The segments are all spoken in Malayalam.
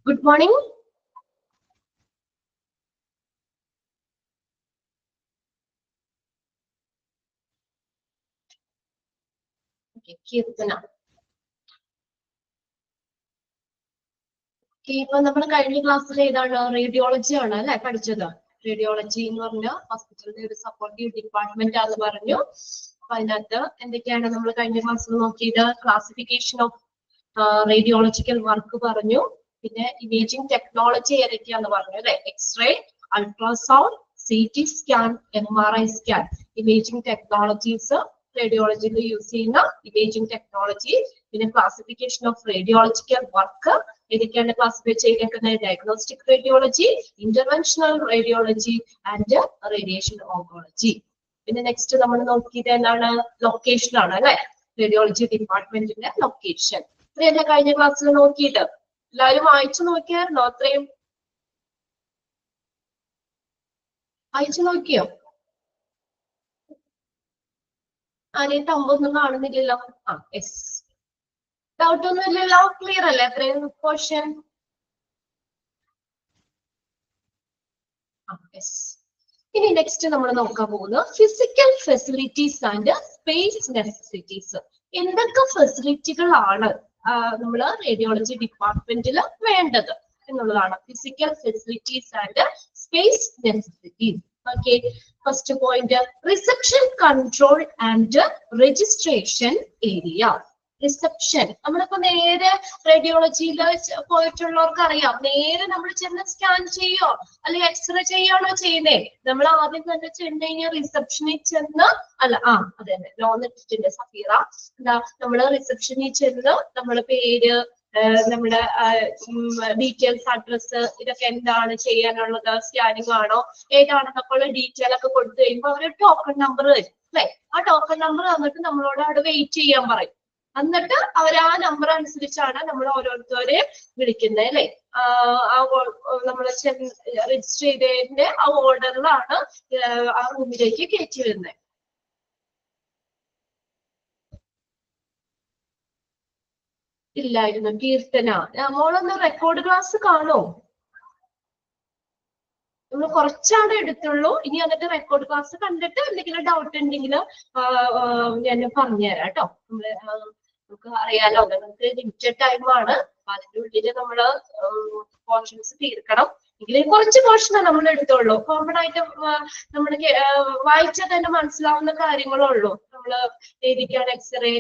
Good morning. Okay, Kirtana. ഇപ്പൊ നമ്മൾ കഴിഞ്ഞ ക്ലാസ്സിൽ ഏതാണ് റേഡിയോളജി ആണ് അല്ലെ പഠിച്ചത്. റേഡിയോളജി എന്ന് പറഞ്ഞ ഹോസ്പിറ്റലിന്റെ ഒരു സപ്പോർട്ടീവ് ഡിപ്പാർട്ട്മെന്റ് ആണെന്ന് പറഞ്ഞു. അപ്പൊ അതിനകത്ത് എന്തൊക്കെയാണ് നമ്മൾ കഴിഞ്ഞ ക്ലാസ്സിൽ നോക്കിയത്? ക്ലാസിഫിക്കേഷൻ ഓഫ് റേഡിയോളജിക്കൽ വർക്ക് പറഞ്ഞു. പിന്നെ ഇമേജിംഗ് ടെക്നോളജി ഏതൊക്കെയാന്ന് പറഞ്ഞു അല്ലെ. X-ray, ultrasound, CT scan, MRI scan, imaging technologies റേഡിയോളജിയിൽ യൂസ് ചെയ്യുന്ന ഇമേജിംഗ് ടെക്നോളജി. പിന്നെ ക്ലാസിഫിക്കേഷൻ ഓഫ് റേഡിയോളജിക്കൽ വർക്ക് ഏതൊക്കെയാണ് ക്ലാസിഫൈ ചെയ്തേക്കുന്നത്? Diagnostic radiology, interventional radiology and radiation oncology. പിന്നെ നെക്സ്റ്റ് നമ്മൾ നോക്കിയത് എന്താണ്? ലൊക്കേഷൻ ആണ് അല്ലെ. റേഡിയോളജി ഡിപ്പാർട്ട്മെന്റിന്റെ ലൊക്കേഷൻ. ഇത്രയല്ല കഴിഞ്ഞ ക്ലാസ്സിൽ നോക്കിയിട്ട്. എല്ലാവരും വായിച്ചു നോക്കിയായിരുന്നോ? അത്രയും വായിച്ചു നോക്കിയോ? ആരെയും തമ്പൊന്നും കാണുന്നില്ലല്ലോ. യെസ്, ഡൗട്ട് ഒന്നും ഇല്ലല്ലോ. ക്ലിയർ അല്ലേ അത്രയും പോർഷൻ? ഇനി നെക്സ്റ്റ് നമ്മൾ നോക്കാൻ പോകുന്നത് physical facilities and space necessities. എന്തൊക്കെ ഫെസിലിറ്റികളാണ് നമ്മൾ റേഡിയോളജി ഡിപ്പാർട്ട്മെന്റിൽ വേണ്ടത് എന്നുള്ളതാണ്. Physical facilities and space necessities. Okay, first point reception control and registration area. Reception, നമ്മളിപ്പോ നേരെ റേഡിയോളജിയിൽ പോയിട്ടുള്ളവർക്ക് അറിയാം, നേരെ നമ്മൾ ചെന്ന് സ്കാൻ ചെയ്യോ അല്ലെങ്കിൽ എക്സ്റേ ചെയ്യാണോ ചെയ്യുന്നേ? നമ്മൾ ആദ്യം തന്നെ ചെന്ന് കഴിഞ്ഞാൽ റിസപ്ഷനിൽ ചെന്ന് അതെ ലോന്നിട്ടിട്ടുണ്ട് സഫീറ. എന്താ, നമ്മള് റിസപ്ഷനിൽ ചെന്ന് നമ്മളെ പേര്, നമ്മുടെ ഡീറ്റെയിൽസ്, അഡ്രസ്, ഇതൊക്കെ എന്താണ് ചെയ്യാനുള്ളത്, സ്കാനിങ് ആണോ ഏതാണെന്നൊക്കെയുള്ള ഡീറ്റെയിൽ ഒക്കെ കൊടുത്തു കഴിയുമ്പോൾ അവർ ടോക്കൺ നമ്പർ തരും അല്ലെ. ആ ടോക്കൺ നമ്പർ തന്നിട്ട് നമ്മളോട് അവിടെ വെയിറ്റ് ചെയ്യാൻ പറയും. എന്നിട്ട് അവർ ആ നമ്പർ അനുസരിച്ചാണ് നമ്മൾ ഓരോരുത്തരെ വിളിക്കുന്നത് അല്ലെ. നമ്മൾ രജിസ്റ്റർ ചെയ്തതിന്റെ ആ ഓർഡറിലാണ് ആ റൂമിലേക്ക് കയറ്റി വരുന്നത്. ഇല്ലായിരുന്നു കീർത്തന. മോളൊന്ന് റെക്കോർഡ് ക്ലാസ് കാണോ? നമ്മൾ കുറച്ചാണ് എടുത്തുള്ളൂ. ഇനി എന്നിട്ട് റെക്കോർഡ് ക്ലാസ് കണ്ടിട്ട് എന്തെങ്കിലും ഡൗട്ട് ഉണ്ടെങ്കിൽ ഞാൻ പറഞ്ഞുതരാം കേട്ടോ. നമുക്ക് അറിയാലോ, നമുക്ക് ലിമിറ്റഡ് ടൈമാണ്. അതിന്റെ ഉള്ളില് നമ്മള് പോർഷൻസ് തീർക്കണം. എങ്കിലും കുറച്ച് പോർഷനാണ് നമ്മൾ എടുത്തുള്ളൂ. കോമൺ ആയിട്ട് നമ്മൾ വായിച്ചാൽ തന്നെ മനസ്സിലാവുന്ന കാര്യങ്ങളേ ഉള്ളൂ. നമ്മള് ഏതൊക്കെയാണ് എക്സ്റേ,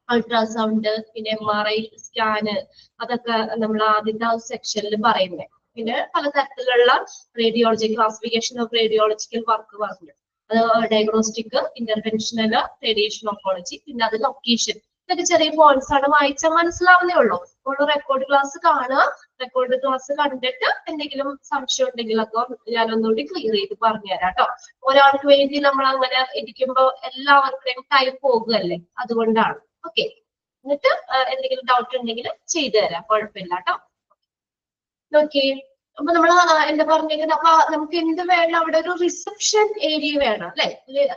അൾട്രാസൗണ്ട്, പിന്നെ MRI സ്കാന്, അതൊക്കെ നമ്മൾ ആദ്യത്തെ ആ സെക്ഷനിൽ പറയുന്നത്. പിന്നെ പലതരത്തിലുള്ള radiology, classification of radiological work പറഞ്ഞു. അത് ഡയഗ്നോസ്റ്റിക്, ഇന്റർവെൻഷണൽ, റേഡിയേഷൻ ഓങ്കോളജി, പിന്നെ അത് ലൊക്കേഷൻ. ഇതൊക്കെ ചെറിയ പോയിന്റ്സ് ആണ്, വായിച്ചാൽ മനസ്സിലാവുന്നേ ഉള്ളൂ. അപ്പോൾ റെക്കോർഡ് ക്ലാസ് കാണുക. റെക്കോർഡ് ക്ലാസ് കണ്ടിട്ട് എന്തെങ്കിലും സംശയം ഉണ്ടെങ്കിലൊക്കെ ഞാനൊന്നുകൂടി ക്ലിയർ ചെയ്ത് പറഞ്ഞുതരാം കേട്ടോ. ഒരാൾക്ക് വേണ്ടി നമ്മൾ അങ്ങനെ ഇരിക്കുമ്പോൾ എല്ലാവർക്കും ടൈം പോകുകയല്ലേ, അതുകൊണ്ടാണ്. ഓക്കെ, എന്നിട്ട് എന്തെങ്കിലും ഡൗട്ട് ഉണ്ടെങ്കിൽ ചെയ്തു തരാം, കുഴപ്പമില്ല കേട്ടോ. ഓക്കെ, അപ്പൊ നമ്മൾ എന്താ പറഞ്ഞേക്കുന്നത്? അപ്പൊ നമുക്ക് എന്ത് വേണം? അവിടെ ഒരു റിസപ്ഷൻ ഏരിയ വേണം അല്ലെ.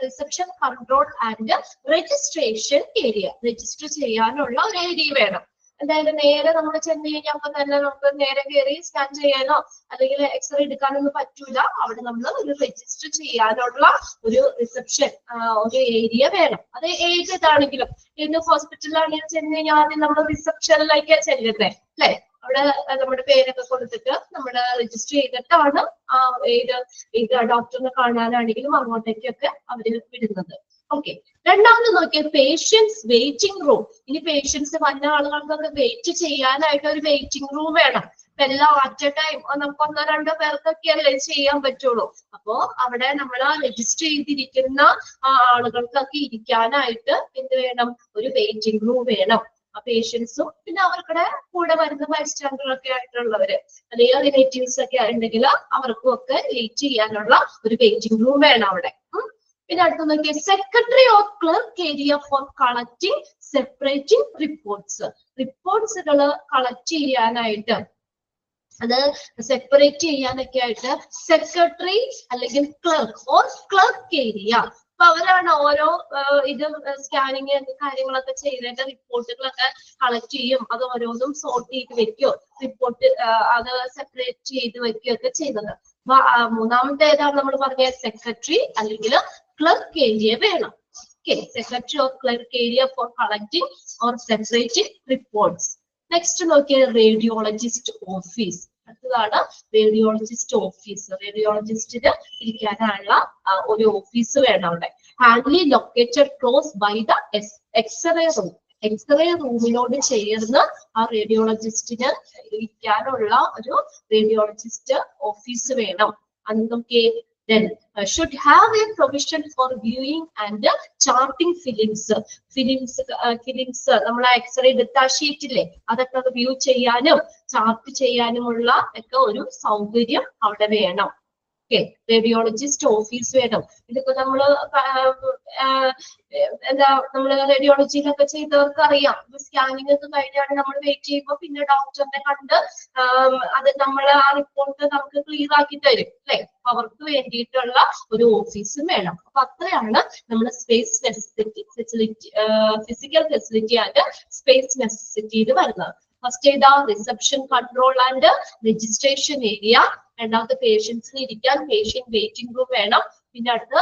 Reception control and registration area. Register ചെയ്യാനുള്ള ഒരു ഏരിയ വേണം. അതായത് നേരെ നമ്മൾ ചെന്ന് കഴിഞ്ഞപ്പോൾ തന്നെ നമുക്ക് നേരെ കയറി സ്കാൻ ചെയ്യാനോ അല്ലെങ്കിൽ എക്സ്റേ എടുക്കാനൊന്നും പറ്റൂല. അവിടെ നമ്മൾ ഒരു രജിസ്റ്റർ ചെയ്യാനുള്ള ഒരു റിസപ്ഷൻ, ഒരു ഏരിയ വേണം. അത് ഏതാണെങ്കിലും, ഏത് ഹോസ്പിറ്റലിലാണെങ്കിലും ചെന്ന് കഴിഞ്ഞാൽ ആദ്യം നമ്മൾ റിസപ്ഷനിലേക്ക് ചെല്ലുന്നത് അല്ലെ. അവിടെ നമ്മുടെ പേരൊക്കെ കൊടുത്തിട്ട് നമ്മുടെ രജിസ്റ്റർ ചെയ്തിട്ടാണ് ഏത് ഡോക്ടറിനെ കാണാനാണെങ്കിലും അങ്ങോട്ടേക്കൊക്കെ അവര് വിടുന്നത്. ഓക്കെ, രണ്ടാമത് നോക്കിയാൽ പേഷ്യൻസ് വെയിറ്റിംഗ് റൂം. ഇനി പേഷ്യൻസ് വന്ന ആളുകൾക്കൊക്കെ വെയിറ്റ് ചെയ്യാനായിട്ട് ഒരു വെയിറ്റിംഗ് റൂം വേണം. ഇപ്പൊ എല്ലാം അറ്റ് എ ടൈം നമുക്ക് 1-2 പേർക്കൊക്കെ അല്ലേ ചെയ്യാൻ പറ്റുള്ളൂ. അപ്പോ അവിടെ നമ്മൾ രജിസ്റ്റർ ചെയ്തിരിക്കുന്ന ആളുകൾക്കൊക്കെ ഇരിക്കാനായിട്ട് എന്ത് വേണം? ഒരു വെയിറ്റിംഗ് റൂം വേണം. പേഷ്യൻസും പിന്നെ അവരുടെ കൂടെ വരുന്ന ബൈസ്റ്റാൻഡറൊക്കെ ആയിട്ടുള്ളവര് അല്ലെങ്കിൽ റിലേറ്റീവ്സ് ഒക്കെ ഉണ്ടെങ്കിൽ അവർക്കും ഒക്കെ വെയിറ്റ് ചെയ്യാനുള്ള ഒരു വെയിറ്റിംഗ് റൂം വേണം അവിടെ. പിന്നെ അടുത്ത് നോക്കിയ secretary of clerk area for collecting separating reports. റിപ്പോർട്ട്സുകൾ കളക്ട് ചെയ്യാനായിട്ട്, അത് സെപ്പറേറ്റ് ചെയ്യാനൊക്കെ ആയിട്ട് സെക്രട്ടറി അല്ലെങ്കിൽ ക്ലർക്ക് ഓർ ക്ലർക്ക് ഏരിയ. അപ്പൊ അവരാണ് ഓരോ ഇത് സ്കാനിങ് കാര്യങ്ങളൊക്കെ ചെയ്തിട്ട് റിപ്പോർട്ടുകളൊക്കെ കളക്ട് ചെയ്യും, അത് ഓരോന്നും സോർട്ട് ചെയ്ത് വെക്കുകയോ റിപ്പോർട്ട് അത് സെപ്പറേറ്റ് ചെയ്ത് വെക്കുകയോ ഒക്കെ ചെയ്യുന്നത്. മൂന്നാമത്തെ ഏതാണ് നമ്മൾ പറഞ്ഞ സെക്രട്ടറി അല്ലെങ്കിൽ ക്ലർക്ക് ഏരിയ വേണം. Secretary or clerk area for collecting or separating reports. Next നോക്കിയ റേഡിയോളജിസ്റ്റ് ഓഫീസ്. അടുത്തതാണ് റേഡിയോളജിസ്റ്റ് ഓഫീസ്. റേഡിയോളജിസ്റ്റിന് ഇരിക്കാനുള്ള ഒരു ഓഫീസ് വേണം അവിടെ. Handily located close by the x-ray room. X-ray റൂമിനോട് ചേർന്ന് ആ റേഡിയോളജിസ്റ്റിന് ഇരിക്കാനുള്ള ഒരു റേഡിയോളജിസ്റ്റ് ഓഫീസ് വേണം. അതൊക്കെ then should have a provision for viewing and charting fillings. Fillings നമ്മളെ എക്സ്റേ എടുത്ത ഷീറ്റില്ലേ അതൊക്കെ വ്യൂ ചെയ്യാനും ചാർട്ട് ചെയ്യാനുമുള്ള ഒക്കെ ഒരു സൗകര്യം അവിടെ വേണം. റേഡിയോളജിസ്റ്റ് ഓഫീസ് വേണം. ഇതിപ്പോ നമ്മള് നമ്മള് റേഡിയോളജിയിലൊക്കെ ചെയ്തവർക്ക് അറിയാം, സ്കാനിങ് ഒക്കെ കഴിഞ്ഞാണ് നമ്മൾ വെയിറ്റ് ചെയ്യുമ്പോൾ പിന്നെ ഡോക്ടറിനെ കണ്ട് അത് നമ്മൾ ആ റിപ്പോർട്ട് നമുക്ക് ക്ലിയർ ആക്കി തരും അല്ലെ. അപ്പൊ അവർക്ക് വേണ്ടിയിട്ടുള്ള ഒരു ഓഫീസും വേണം. അപ്പൊ അത്രയാണ് നമ്മുടെ space facility physical facility and space നെസസിറ്റിയിൽ വരുന്നത്. ഫസ്റ്റ് ഏതാ? Reception, control and registration area. രണ്ടാമത്തെ പേഷ്യൻസിന് ഇരിക്കാൻ പേഷ്യന്റ് വെയിറ്റിംഗ് റൂം വേണം. പിന്നെ അടുത്ത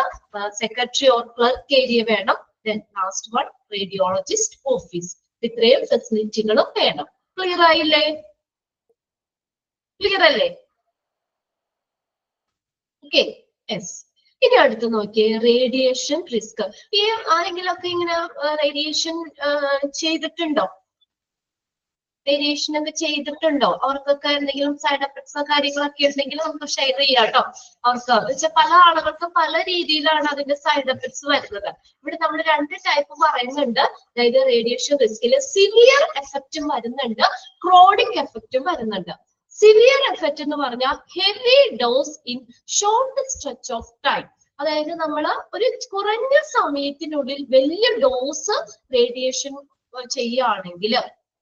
സെക്രട്ടറി ഓർ ക്ലർക്ക് ഏരിയ വേണം. Then last one radiologist office. ഇത്രയും ഫെസിലിറ്റികളും വേണം. ക്ലിയർ ആയില്ലേ? ക്ലിയർ അല്ലേ? Okay, yes. ഇനി അടുത്ത് നോക്കിയേ റേഡിയേഷൻ റിസ്ക്. ഈ ആരെങ്കിലും ഒക്കെ ഇങ്ങനെ റേഡിയേഷൻ ചെയ്തിട്ടുണ്ടോ? റേഡിയേഷൻ ഒക്കെ ചെയ്തിട്ടുണ്ടോ? അവർക്കൊക്കെ എന്തെങ്കിലും സൈഡ് എഫക്ട്സോ കാര്യങ്ങളൊക്കെ ഉണ്ടെങ്കിൽ നമുക്ക് ഷെയർ ചെയ്യാം കേട്ടോ. അവർക്ക് പല ആളുകൾക്കും പല രീതിയിലാണ് അതിന്റെ സൈഡ് എഫക്ട്സ് വരുന്നത്. ഇവിടെ നമ്മൾ രണ്ട് ടൈപ്പ് പറയുന്നുണ്ട്. അതായത് റേഡിയേഷൻ റിസ്കില് സിവിയർ എഫക്റ്റും വരുന്നുണ്ട്, ക്രോണിക് എഫക്റ്റും വരുന്നുണ്ട്. സിവിയർ എഫക്റ്റ് എന്ന് പറഞ്ഞാൽ heavy dose in short stretch of time. അതായത് നമ്മൾ ഒരു കുറഞ്ഞ സമയത്തിനുള്ളിൽ വലിയ ഡോസ് റേഡിയേഷൻ ചെയ്യുകയാണെങ്കിൽ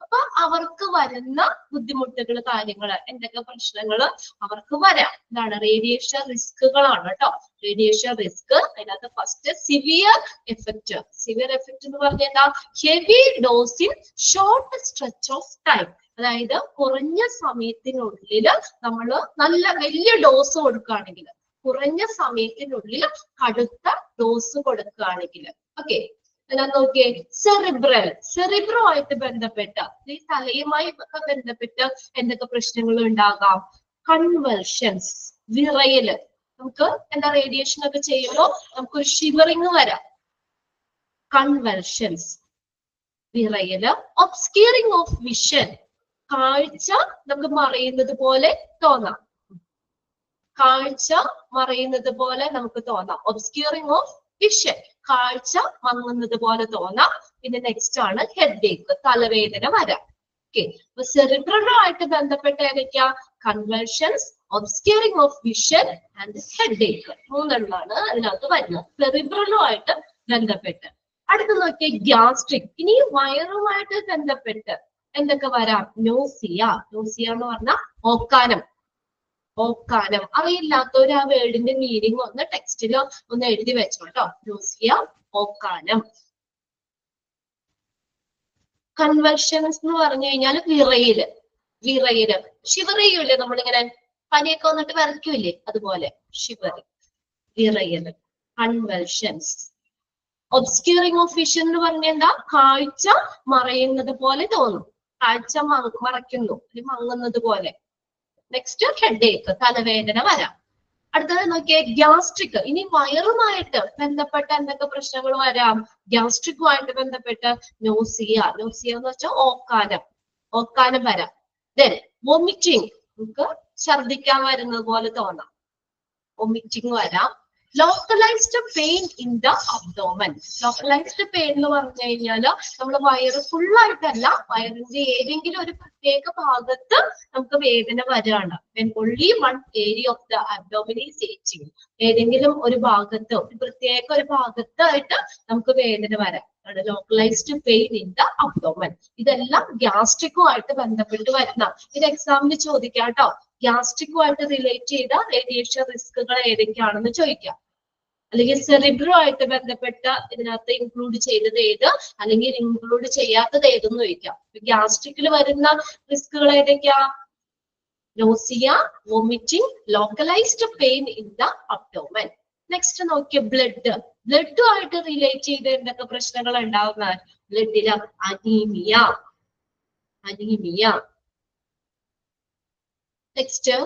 അപ്പൊ അവർക്ക് വരുന്ന ബുദ്ധിമുട്ടുകൾ കാര്യങ്ങൾ എന്തൊക്കെ പ്രശ്നങ്ങൾ അവർക്ക് വരാം. ഇതാണ് റേഡിയേഷൻ റിസ്കുകളാണ് കേട്ടോ. റേഡിയേഷൻ റിസ്ക് അതിനകത്ത് first severe effect. Severe effect എന്ന് പറഞ്ഞാൽ എന്താ? Heavy dose in short stretch of time. അതായത് കുറഞ്ഞ സമയത്തിനുള്ളിൽ നമ്മൾ നല്ല വലിയ ഡോസ് കൊടുക്കുകയാണെങ്കിൽ, കുറഞ്ഞ സമയത്തിനുള്ളിൽ കടുത്ത ഡോസ് കൊടുക്കുകയാണെങ്കിൽ. ഓക്കെ, നോക്കിയേ സെറിബ്രോ ആയിട്ട് ബന്ധപ്പെട്ട ഈ തലയുമായി ബന്ധപ്പെട്ട് എന്തൊക്കെ പ്രശ്നങ്ങൾ ഉണ്ടാകാം? കൺവൾഷൻസ്, വിറയല്. നമുക്ക് എന്താ റേഡിയേഷൻ ഒക്കെ ചെയ്യുമ്പോൾ നമുക്കൊരു ഷിവറിങ് വരാം. കൺവൾഷൻസ്, വിറയല്. ഒബ്സ്ക്യൂറിംഗ് ഓഫ് വിഷൻ, കാഴ്ച നമുക്ക് മറയുന്നത് പോലെ തോന്നാം. കാഴ്ച മറയുന്നത് പോലെ നമുക്ക് തോന്നാം. ഒബ്സ്ക്യൂറിംഗ് ഓഫ് വിഷൻ, കാഴ്ച മങ്ങുന്നത് പോലെ തോന്നാം. പിന്നെ നെക്സ്റ്റ് ആണ് ഹെഡ് ഏക്ക്, തലവേദന വരാം. ഓക്കെ, അപ്പൊ സെറിബ്രലോ ആയിട്ട് ബന്ധപ്പെട്ട ഏതൊക്കെയാ? Convulsions, obscuring of vision and headache. മൂന്നെണ്ണമാണ് അതിനകത്ത് വരുന്നത് സെറിബ്രലോ ആയിട്ട് ബന്ധപ്പെട്ട്. അടുത്ത് നോക്കിയ ഗ്യാസ്ട്രിക്. ഇനി വയറുമായിട്ട് ബന്ധപ്പെട്ട് എന്തൊക്കെ വരാം? നോസിയ. നോസിയ എന്ന് പറഞ്ഞാൽ ഓക്കാനം. ഓക്കാനം അറിയില്ലാത്തവർ ആ വേർഡിന്റെ മീനിങ് ഒന്ന് ടെക്സ്റ്റിലോ ഒന്ന് എഴുതി വെച്ചോട്ടോ. നോസിയ, ഓക്കാനം. കൺവൾഷൻസ് എന്ന് പറഞ്ഞു കഴിഞ്ഞാൽ വിറയല്. വിറയല്, ഷിവർ ചെയ്യൂലേ നമ്മളിങ്ങനെ പനിയൊക്കെ വന്നിട്ട് വിറയ്ക്കൂലേ, അതുപോലെ shiver, വിറയല്. Convulsions. Obscuring of vision എന്ന് പറഞ്ഞാൽ എന്താ? കാഴ്ച മറയുന്നത് പോലെ തോന്നും. കാഴ്ച മറയ്ക്കുന്നു, മങ്ങുന്നത് പോലെ. നെക്സ്റ്റ് ഹെഡ് ഏക്ക്, തലവേദന വരാം. അടുത്തത് നോക്കിയേ ഗ്യാസ്ട്രിക്. ഇനി വയറുമായിട്ട് ബന്ധപ്പെട്ട എന്തൊക്കെ പ്രശ്നങ്ങൾ വരാം? ഗ്യാസ്ട്രിക്കുമായിട്ട് ബന്ധപ്പെട്ട് നോസിയ. നോസിയ എന്ന് വെച്ചാൽ ഓക്കാനം. ഓക്കാനം വരാം. ദെൻ വൊമിറ്റിംഗ്, നമുക്ക് ഛർദിക്കാൻ വരുന്നത് പോലെ തോന്നാം. വൊമിറ്റിംഗ് വരാം. Localised pain in the abdomen. Localised pain എന്ന് പറഞ്ഞു കഴിഞ്ഞാൽ നമ്മൾ വയറ് ഫുള്ളായിട്ടല്ല, വയറിന്റെ ഏതെങ്കിലും ഒരു പ്രത്യേക ഭാഗത്ത് നമുക്ക് വേദന വരികയാണ്. only one area of the abdomen is itching. ഏതെങ്കിലും ഒരു ഭാഗത്ത്, ഒരു പ്രത്യേക ഒരു ഭാഗത്തായിട്ട് നമുക്ക് വേദന വരാം. Localised pain in the abdomen. ഇതെല്ലാം ഗ്യാസ്ട്രിക്കുമായിട്ട് ബന്ധപ്പെട്ട് വരുന്ന. ഇത് എക്സാമിന് ചോദിക്കാം കേട്ടോ. ഗ്യാസ്ട്രിക്കുമായിട്ട് റിലേറ്റ് ചെയ്ത റേഡിയേഷൻ റിസ്കുകൾ ഏതൊക്കെയാണെന്ന് ചോദിക്കാം. അല്ലെങ്കിൽ സെറിബ്രോ ആയിട്ട് ബന്ധപ്പെട്ട ഇതിനകത്ത് ഇൻക്ലൂഡ് ചെയ്തത് ഏത്, അല്ലെങ്കിൽ ഇൻക്ലൂഡ് ചെയ്യാത്തത് ഏതെന്ന് ചോദിക്കാം. ഗ്യാസ്ട്രിക്കിൽ വരുന്ന റിസ്കുകൾ ഏതൊക്കെയാ? Nausea, vomiting, localised pain in the abdomen. Next നോക്കിയ ബ്ലഡുമായിട്ട് റിലേറ്റ് ചെയ്ത് എന്തൊക്കെ പ്രശ്നങ്ങൾ ഉണ്ടാവുന്ന? ബ്ലഡില് അനീമിയ. നെക്സ്റ്റ്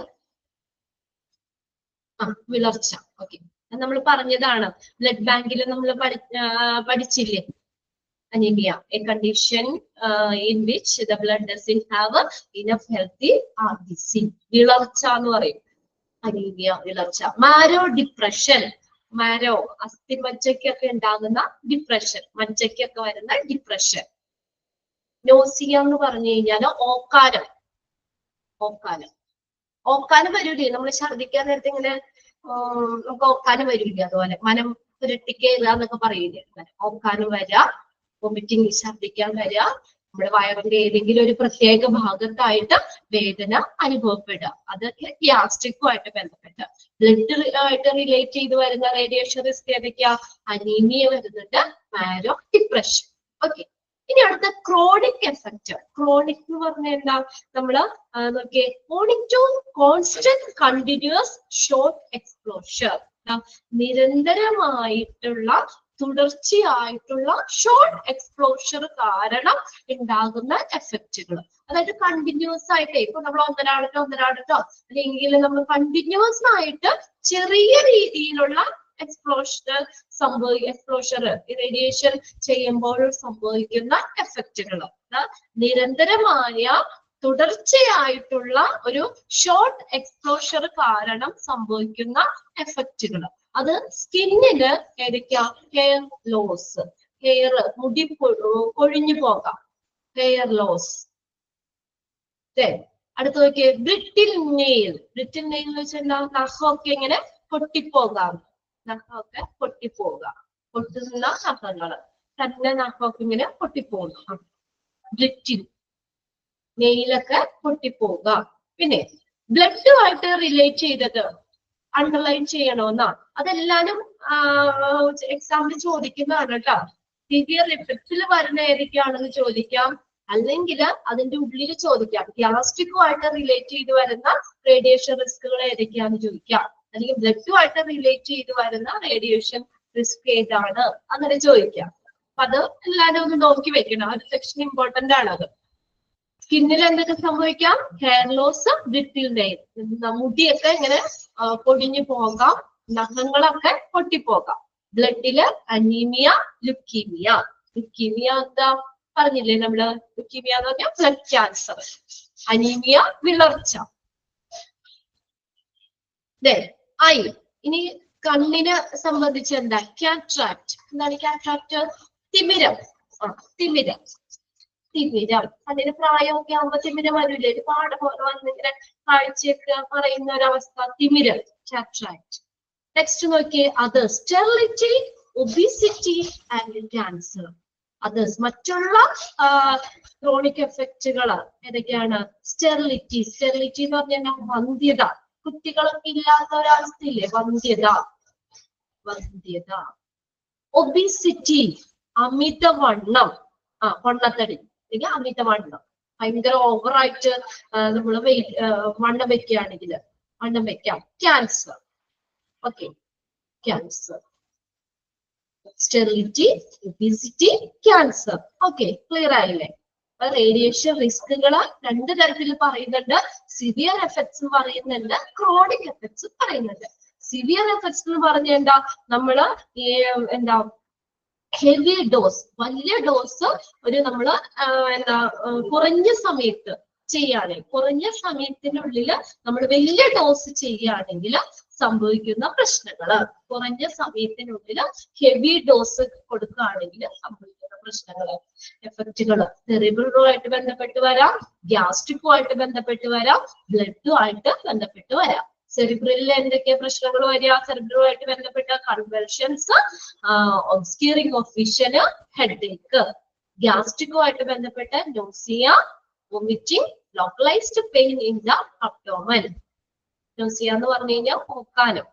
വിളർച്ച. ഓക്കെ, നമ്മൾ പറഞ്ഞതാണ്. ബ്ലഡ് ബാങ്കിൽ നമ്മൾ പഠിച്ചില്ലേ? anemia, a condition in which the blood doesn't have enough healthy RBC. വിളർച്ച എന്ന് പറയും. അനീമിയ, വിളർച്ച. Marrow depression. മാരോ അസ്ഥിമജ്ജയ്ക്കൊക്കെ ഉണ്ടാകുന്ന ഡിപ്രഷൻ, മജ്ജയ്ക്കൊക്കെ വരുന്ന ഡിപ്രഷൻ. നോസിയ എന്ന് പറഞ്ഞു കഴിഞ്ഞാൽ ഓക്കാനം വരൂലേ? നമ്മൾ ഛർദിക്കാൻ നേരത്തെ ഇങ്ങനെ നമുക്ക് ഓക്കാനം വരൂലേ? അതുപോലെ മനം പുരട്ടിക്കുക എന്നൊക്കെ പറയില്ലേ? ഓക്കാനം വരാ, വൊമിറ്റിംഗ്, ഛർദിക്കാൻ വരിക, നമ്മുടെ വയറിന്റെ ഏതെങ്കിലും ഒരു പ്രത്യേക ഭാഗത്തായിട്ട് വേദന അനുഭവപ്പെടുക. അതൊക്കെ ഗ്യാസ്ട്രിക്കുമായിട്ട് ബന്ധപ്പെട്ട്. ബ്ലഡ് ആയിട്ട് റിലേറ്റ് ചെയ്ത് വരുന്ന റേഡിയേഷൻ റിസ്ക് ഏതൊക്കെയാ? അനീമിയ വരുന്നുണ്ട്, മാരോ ഡിപ്രഷൻ. ഓക്കെ, ഇനി അടുത്ത ക്രോണിക് എഫക്റ്റ്. ക്രോണിക് എന്ന് പറഞ്ഞാൽ എന്താ? നമ്മള് നോക്കിയേ, chronic to constant continuous short exposure. നിരന്തരമായിട്ടുള്ള തുടർച്ചയായിട്ടുള്ള ഷോർട്ട് എക്സ്പോഷർ കാരണം ഉണ്ടാകുന്ന എഫക്റ്റുകൾ. അതായത് കണ്ടിന്യൂസ് ആയിട്ട്, ഇപ്പൊ നമ്മൾ ഒന്നരാടട്ടോ അല്ലെങ്കിൽ നമ്മൾ കണ്ടിന്യൂസ് ആയിട്ട് ചെറിയ രീതിയിലുള്ള എക്സ്പോഷർ റേഡിയേഷൻ ചെയ്യുമ്പോൾ സംഭവിക്കുന്ന എഫക്റ്റുകൾ. നിരന്തരമായ തുടർച്ചയായിട്ടുള്ള ഒരു ഷോർട്ട് എക്സ്പോഷർ കാരണം സംഭവിക്കുന്ന എഫക്റ്റുകൾ. അത് സ്കിന്നിന് ഏതൊക്കെയാ? ഹെയർ ലോസ്, ഹെയർ മുടി കൊഴിഞ്ഞു പോകാം, ഹെയർ ലോസ്. അടുത്ത് നോക്കിയേ, ബ്രിട്ടിൽ നെയിൽ. ബ്രിട്ടിൽ നെയിൽ എന്ന് വെച്ചാൽ എന്താ? നഖമൊക്കെ ഇങ്ങനെ പൊട്ടിപ്പോകാം, പൊട്ടുന്ന നഖങ്ങള് തന്നെ, നഖമൊക്കെ ഇങ്ങനെ പൊട്ടിപ്പോകും. ബ്രിട്ടിൽ നെയിലൊക്കെ പൊട്ടിപ്പോകാം. പിന്നെ ബ്ലഡുമായിട്ട് റിലേറ്റ് ചെയ്തത് അണ്ടർലൈൻ ചെയ്യണമെന്നാ. അതെല്ലാരും എക്സാമിൽ ചോദിക്കുന്നതാണ് കേട്ടോ. സിവിയർ എഫക്റ്റിൽ വരുന്ന ഏതൊക്കെയാണെന്ന് ചോദിക്കാം, അല്ലെങ്കിൽ അതിന്റെ ഉള്ളിൽ ചോദിക്കാം. ഗ്യാസ്ട്രിക്കുമായിട്ട് റിലേറ്റ് ചെയ്ത് വരുന്ന റേഡിയേഷൻ റിസ്കുകൾ ഏതൊക്കെയാണെന്ന് ചോദിക്കാം, അല്ലെങ്കിൽ ബ്ലഡുമായിട്ട് റിലേറ്റ് ചെയ്ത് വരുന്ന റേഡിയേഷൻ റിസ്ക് ഏതാണ് അങ്ങനെ ചോദിക്കാം. അപ്പൊ അത് എല്ലാരും ഒന്ന് നോക്കി വെക്കണം. ഒരു സെക്ഷൻ ഇമ്പോർട്ടന്റ് ആണ് അത്. സ്കിന്നിൽ എന്തൊക്കെ സംഭവിക്കാം? ഹെയർ ലോസ്, ബ്രിട്ടിൽ നെയിൽ, മുടിയൊക്കെ ഇങ്ങനെ പൊടിഞ്ഞു പോകാം, നഖങ്ങളൊക്കെ പൊട്ടിപ്പോകാം. ബ്ലഡില് അനീമിയ, ലുക്കീമിയ. ലുക്കീമിയ എന്താ പറഞ്ഞില്ലേ നമ്മള്? ലുക്കീമിയ എന്ന് പറഞ്ഞാൽ ബ്ലഡ് ക്യാൻസർ. അനീമിയ വിളർച്ച. ഐ. ഇനി കണ്ണിനെ സംബന്ധിച്ച് എന്താ? കാറ്ററാക്ട്. എന്താണ് കാറ്ററാക്ട്? തിമിരം. അതിന് പ്രായമൊക്കെ ആകുമ്പോ തിമിരം വരില്ലേ? ഒരു പാട പോലെ വന്നിങ്ങനെ കാഴ്ചയൊക്കെ പറയുന്ന ഒരവസ്ഥ, തിമിരം, കാറ്ററാക്ട്. നെക്സ്റ്റ് നോക്കിയേ, others. Sterility, obesity and cancer. Others മറ്റുള്ള ക്രോണിക് എഫക്റ്റുകൾ ഏതൊക്കെയാണ്? സ്റ്റെറിലിറ്റി. സ്റ്റെറിലിറ്റി എന്ന് പറഞ്ഞാൽ വന്ധ്യത. കുട്ടികളൊക്കെ ഇല്ലാത്ത ഒരവസ്ഥയില്ലേ? വന്ധ്യത. ഒബിസിറ്റി, അമിതവണ്ണം, പൊണ്ണത്തടി അല്ലെങ്കിൽ അമിതവണ്ണം. ഭയങ്കര ഓവറായിട്ട് നമ്മൾ വണ്ണം വെക്കുകയാണെങ്കിൽ വണ്ണം വെക്കാം. Cancer. Okay, cancer, sterility, obesity, cancer. Okay, clear ആയില്ലേ? റേഡിയേഷൻ റിസ്കുകൾ രണ്ട് തരത്തിൽ പറയുന്നുണ്ട്. സിവിയർ എഫക്ട്സ് പറയുന്നുണ്ട്, ക്രോണിക് എഫക്ട്സ് പറയുന്നുണ്ട്. സിവിയർ എഫക്ട്സ് എന്ന് പറഞ്ഞാൽ എന്താ? നമ്മള് എന്താ ഹെവി ഡോസ്, വലിയ ഡോസ് ഒരു നമ്മള് കുറഞ്ഞ സമയത്ത് ചെയ്യുകയാണെങ്കിൽ, കുറഞ്ഞ സമയത്തിനുള്ളിൽ നമ്മൾ വലിയ ഡോസ് ചെയ്യുകയാണെങ്കിൽ സംഭവിക്കുന്ന പ്രശ്നങ്ങള്, കുറഞ്ഞ സമയത്തിനുള്ളിൽ ഹെവി ഡോസ് കൊടുക്കുകയാണെങ്കിൽ സംഭവിക്കുന്ന പ്രശ്നങ്ങള്, എഫക്റ്റുകള് സെറിബ്രലുമായിട്ട് ബന്ധപ്പെട്ട് വരാം, ഗ്യാസ്ട്രിക്കുമായിട്ട് ബന്ധപ്പെട്ട് വരാം, ബ്ലഡുമായിട്ട് ബന്ധപ്പെട്ട് വരാം. സെറിബ്രലിൽ എന്തൊക്കെ പ്രശ്നങ്ങൾ വരിക? സെറിബ്രലുമായിട്ട് ബന്ധപ്പെട്ട convulsions, obscuring of vision, headache. ഗ്യാസ്ട്രിക്കുമായിട്ട് ബന്ധപ്പെട്ട nausea, vomiting, localised pain in the abdomen. Nausea എന്ന് പറഞ്ഞു കഴിഞ്ഞാൽ ഓക്കാനം,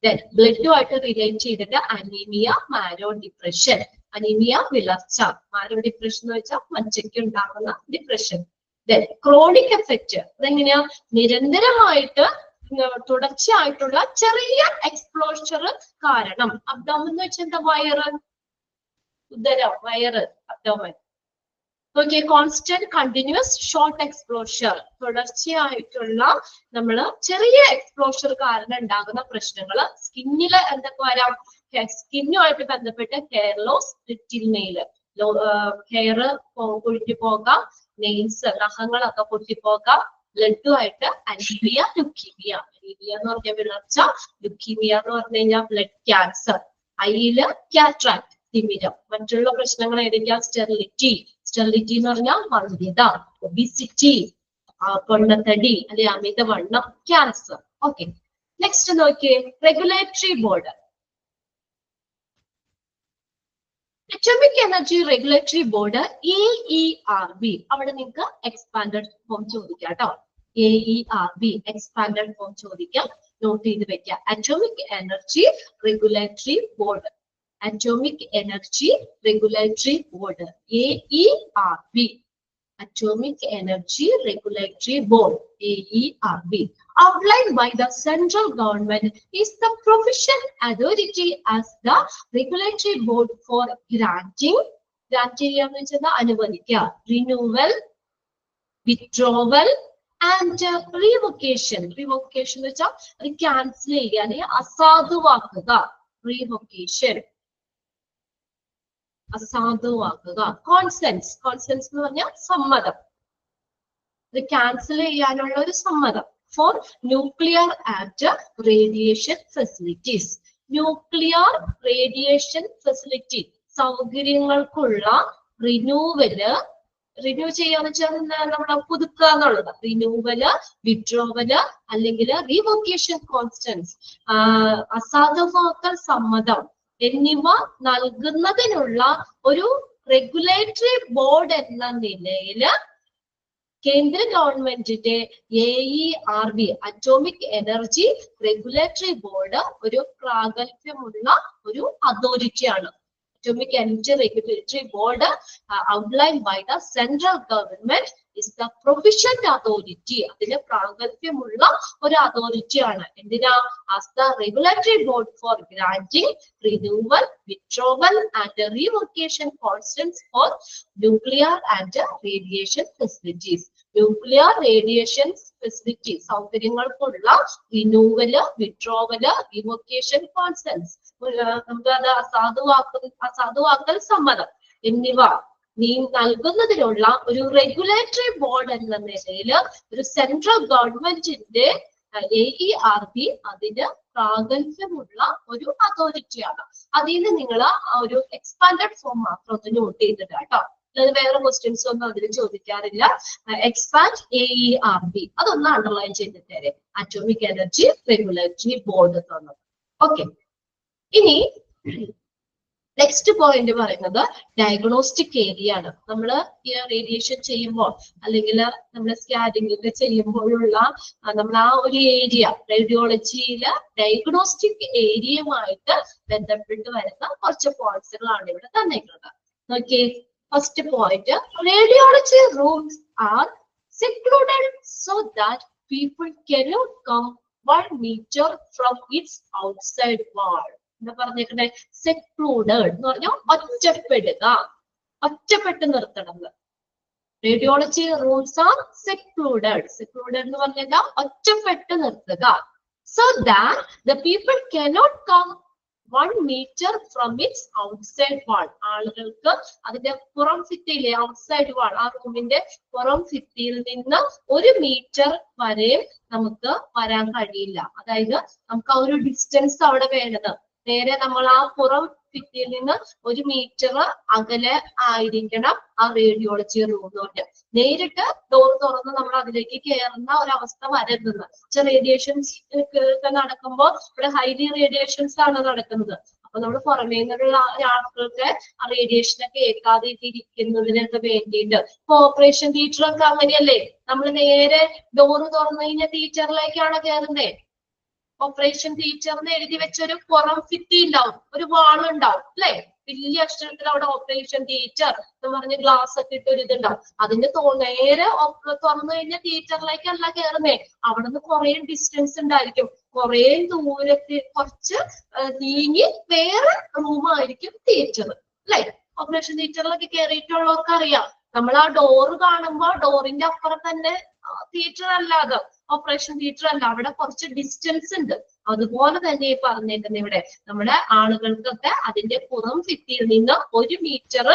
ബ്ലഡുമായിട്ട് റിലേറ്റ് ചെയ്തിട്ട് അനീമിയ, മാരോ ഡിപ്രഷൻ. അനീമിയ വിളർച്ച, മാരോ ഡിപ്രഷൻ എന്ന് വെച്ചാൽ മജ്ജയ്ക്ക് ഉണ്ടാകുന്ന ഡിപ്രഷൻ. ക്രോണിക് എഫക്റ്റ് അതെങ്ങനെയാ? നിരന്തരമായിട്ട് തുടർച്ചയായിട്ടുള്ള ചെറിയ എക്സ്പ്ലോഷർ കാരണം. അബ്ഡോമൻ എന്ന് വെച്ചാൽ എന്താ? വയറ്, ഉദരം, വയറ്, abdomen. Okay, constant continuous short exposure, തുടർച്ചയായിട്ടുള്ള നമ്മള് ചെറിയ എക്സ്പ്ലോഷർ കാരണം ഉണ്ടാകുന്ന പ്രശ്നങ്ങൾ. സ്കിന്നില് എന്തൊക്കെ വരാം? സ്കിന്നുമായിട്ട് ബന്ധപ്പെട്ട് hair loss, little nail, hair പൊട്ടി പോകാം, നെയിൽസ്, നഖങ്ങളൊക്കെ പൊട്ടിപ്പോകാം. ബ്ലഡുമായിട്ട് അനീമിയ, ലുക്കീമിയ. അനീമിയ എന്ന് പറഞ്ഞ വിളർച്ച, ലുക്കീമിയ എന്ന് പറഞ്ഞു കഴിഞ്ഞാൽ ബ്ലഡ് ക്യാൻസർ. ഐയില് കാറ്ററാക്ട്, തിമിരം. മറ്റുള്ള പ്രശ്നങ്ങൾ ഏതൊക്കെയാ? സ്റ്റെറിലിറ്റി. സ്റ്റെറിലിറ്റി എന്ന് പറഞ്ഞാൽ വന്ധ്യത, ഒബിസിറ്റി, പൊണ്ണത്തടി അല്ലെ അമിതവണ്ണം, ക്യാൻസർ. ഓക്കെ, നെക്സ്റ്റ് നോക്കിയേ, regulatory board. Atomic energy regulatory board AERB. അവിടെ നിങ്ങൾക്ക് എക്സ്പാൻഡഡ് ഫോം ചോദിക്കാം കേട്ടോ. AERB എക്സ്പാൻഡഡ് ഫോം ചോദിക്കാം, നോട്ട് ചെയ്ത് വെക്കാം. Atomic energy regulatory board, atomic energy regulatory board, AERB. Atomic Energy Regulatory Board, AERB, outlined by the central government, is the provision authority as the regulatory board for granting, renewal, withdrawal, and revocation. Revocation is cancel, അസാധുവാക്കുക, revocation. അസാധുവാക്കുക. കോൺസെൻസ്, കോൺസെൻസ് എന്ന് പറഞ്ഞാൽ സമ്മതം, ഇത് ക്യാൻസൽ ചെയ്യാനുള്ള ഒരു സമ്മതം. For nuclear and radiation facilities. Nuclear radiation facility സൗകര്യങ്ങൾക്കുള്ള റിന്യൂവല്, റിന്യൂ ചെയ്യാന്ന് വെച്ചാൽ നമ്മളെ പുതുക്കുക എന്നുള്ളത്. റിന്യൂവല്, വിഡ്രോവല് അല്ലെങ്കിൽ റീവൊക്കേഷൻ, കോൺസ്റ്റൻസ്, അസാധുവാക്കൽ സമ്മതം എന്നിവ നൽകുന്നതിനുള്ള ഒരു റെഗുലേറ്ററി ബോർഡ് എന്ന നിലയിൽ കേന്ദ്ര ഗവൺമെന്റിന്റെ AERB, atomic energy regulatory board ഒരു പ്രാഗൽഭ്യമുള്ള ഒരു അതോറിറ്റിയാണ്. Atomic Energy Regulatory Board, outlined by the central government, is the provision authority. അതിന് പ്രാഗൽഭ്യമുള്ള ഒരു അതോറിറ്റിയാണ്. എന്തിനാ? as the regulatory board for granting, renewal, withdrawal and revocation consents for nuclear and radiation facilities. Nuclear radiation facility സൗകര്യങ്ങൾക്കുള്ള റിന്യൂവല്, വിഡ്രോവല്, റിവോക്കേഷൻ, കോൺസെൻസ്, നമുക്ക് അത് അസാധുവാക്കൽ സമ്മതം എന്നിവ നീ നൽകുന്നതിനുള്ള ഒരു റെഗുലേറ്ററി ബോർഡ് എന്ന നിലയിൽ ഒരു സെൻട്രൽ ഗവൺമെന്റിന്റെ AERB അതിന് പ്രാഗൽഭ്യമുള്ള ഒരു അതോറിറ്റിയാണ്. അതിൽ നിന്ന് നിങ്ങൾ ഒരു എക്സ്പാൻഡഡ് ഫോം മാത്രം ഒന്ന് നോട്ട് ചെയ്തിട്ട് കേട്ടോ. വേറെ ക്വസ്റ്റ്യൻസ് ഒന്നും അതിൽ ചോദിക്കാറില്ല. എക്സ്പാൻഡ് AERB അതൊന്ന് അണ്ടർലൈൻ ചെയ്തിട്ടേ. അറ്റോമിക് എനർജി റെഗുലേറ്ററി ബോർഡ് തന്നത്. ഓക്കെ, ഇനി നെക്സ്റ്റ് പോയിന്റ് പറയുന്നത് ഡയഗ്നോസ്റ്റിക് ഏരിയ ആണ്. നമ്മൾ ഈ റേഡിയേഷൻ ചെയ്യുമ്പോൾ അല്ലെങ്കിൽ നമ്മൾ സ്കാനിംഗ് ഒക്കെ ചെയ്യുമ്പോഴുള്ള നമ്മൾ ആ ഒരു ഏരിയ റേഡിയോളജിയില് ഡയഗ്നോസ്റ്റിക് ഏരിയയുമായിട്ട് ബന്ധപ്പെട്ട് വരുന്ന കുറച്ച് പോയിന്റ്സുകളാണ് ഇവിടെ തന്നിട്ടുള്ളത്. നോക്കിയേ, first point, radiology rooms R secluded so that people cannot come 1 meter from its outside wall. എന്താ പറഞ്ഞേക്കണേ? സെക്ലൂഡഡ് എന്ന് പറഞ്ഞാൽ ഒറ്റപ്പെടുക, ഒറ്റപ്പെട്ട് നിർത്തണം. Radiology rooms R secluded. Secluded എന്ന് പറഞ്ഞാൽ ഒറ്റപ്പെട്ട് നിർത്തുക. So that the people cannot come 1 meter from its outside wall. ആളുകൾക്ക് അതിന്റെ പുറം ഭിത്തിയിലെ ഔട്ട്സൈഡ് വാൾ, ആ റൂമിന്റെ പുറം ഭിത്തിയിൽ നിന്ന് 1 മീറ്റർ വരെ നമുക്ക് വരാൻ കഴിയില്ല. അതായത് നമുക്ക് ആ ഒരു ഡിസ്റ്റൻസ് അവിടെ വേണ്ടത്. നേരെ നമ്മൾ ആ പുറം ഭിത്തിയിൽ നിന്ന് 1 മീറ്റർ അകലെ ആയിരിക്കണം ആ റേഡിയോളജി റൂം എന്ന് പറഞ്ഞാൽ. നേരിട്ട് ഡോർ തുറന്ന് നമ്മൾ അതിലേക്ക് കയറുന്ന ഒരവസ്ഥ വരരുത്. റേഡിയേഷൻസ് നടക്കുമ്പോൾ ഇവിടെ ഹൈലി റേഡിയേഷൻസ് ആണ് നടക്കുന്നത്. അപ്പൊ നമ്മൾ പുറമേ നിന്നുള്ള ആളുകൾക്ക് ആ റേഡിയേഷനൊക്കെ ഏൽക്കാതെ ഇരിക്കുന്നതിനൊക്കെ വേണ്ടിയിട്ട് ഇപ്പൊ ഓപ്പറേഷൻ തിയേറ്ററൊക്കെ അങ്ങനെയല്ലേ, നമ്മൾ നേരെ ഡോറ് തുറന്നു കഴിഞ്ഞാൽ തിയേറ്ററിലേക്കാണ് കയറുന്നത്. ഓപ്പറേഷൻ തിയേറ്റർ എന്ന് എഴുതി വെച്ച ഒരു പുറം ഭിത്തി ഉണ്ടാവും, ഒരു വാൾ ഉണ്ടാവും അല്ലെ, വലിയ അക്ഷരത്തിൽ അവിടെ ഓപ്പറേഷൻ തിയേറ്റർ എന്ന് പറഞ്ഞ് ഗ്ലാസ് ഒക്കെ ഇട്ട് ഒരു ഇതുണ്ടാവും. അതിന്റെ നേരെ തുറന്നു കഴിഞ്ഞാൽ തിയേറ്ററിലേക്കല്ല കയറുന്നേ, അവിടെ നിന്ന് കുറെ ഡിസ്റ്റൻസ് ഉണ്ടായിരിക്കും, കുറെ ദൂരത്തിൽ കുറച്ച് നീങ്ങി വേറെ റൂമായിരിക്കും തിയേറ്റർ അല്ലെ. ഓപ്പറേഷൻ തിയേറ്ററിലൊക്കെ കയറിയിട്ടുള്ളവർക്ക് അറിയാം, നമ്മൾ ആ ഡോറ് കാണുമ്പോൾ ഡോറിന്റെ അപ്പുറം തന്നെ തിയേറ്റർ അല്ലാതെ ഓപ്പറേഷൻ തിയേറ്റർ അല്ല, അവിടെ കുറച്ച് ഡിസ്റ്റൻസ് ഉണ്ട്. അതുപോലെ തന്നെ ഈ പറഞ്ഞേക്കുന്ന ഇവിടെ നമ്മുടെ ആളുകൾക്കൊക്കെ അതിന്റെ പുറം ഭിത്തിയിൽ നിന്ന് 1 മീറ്റർ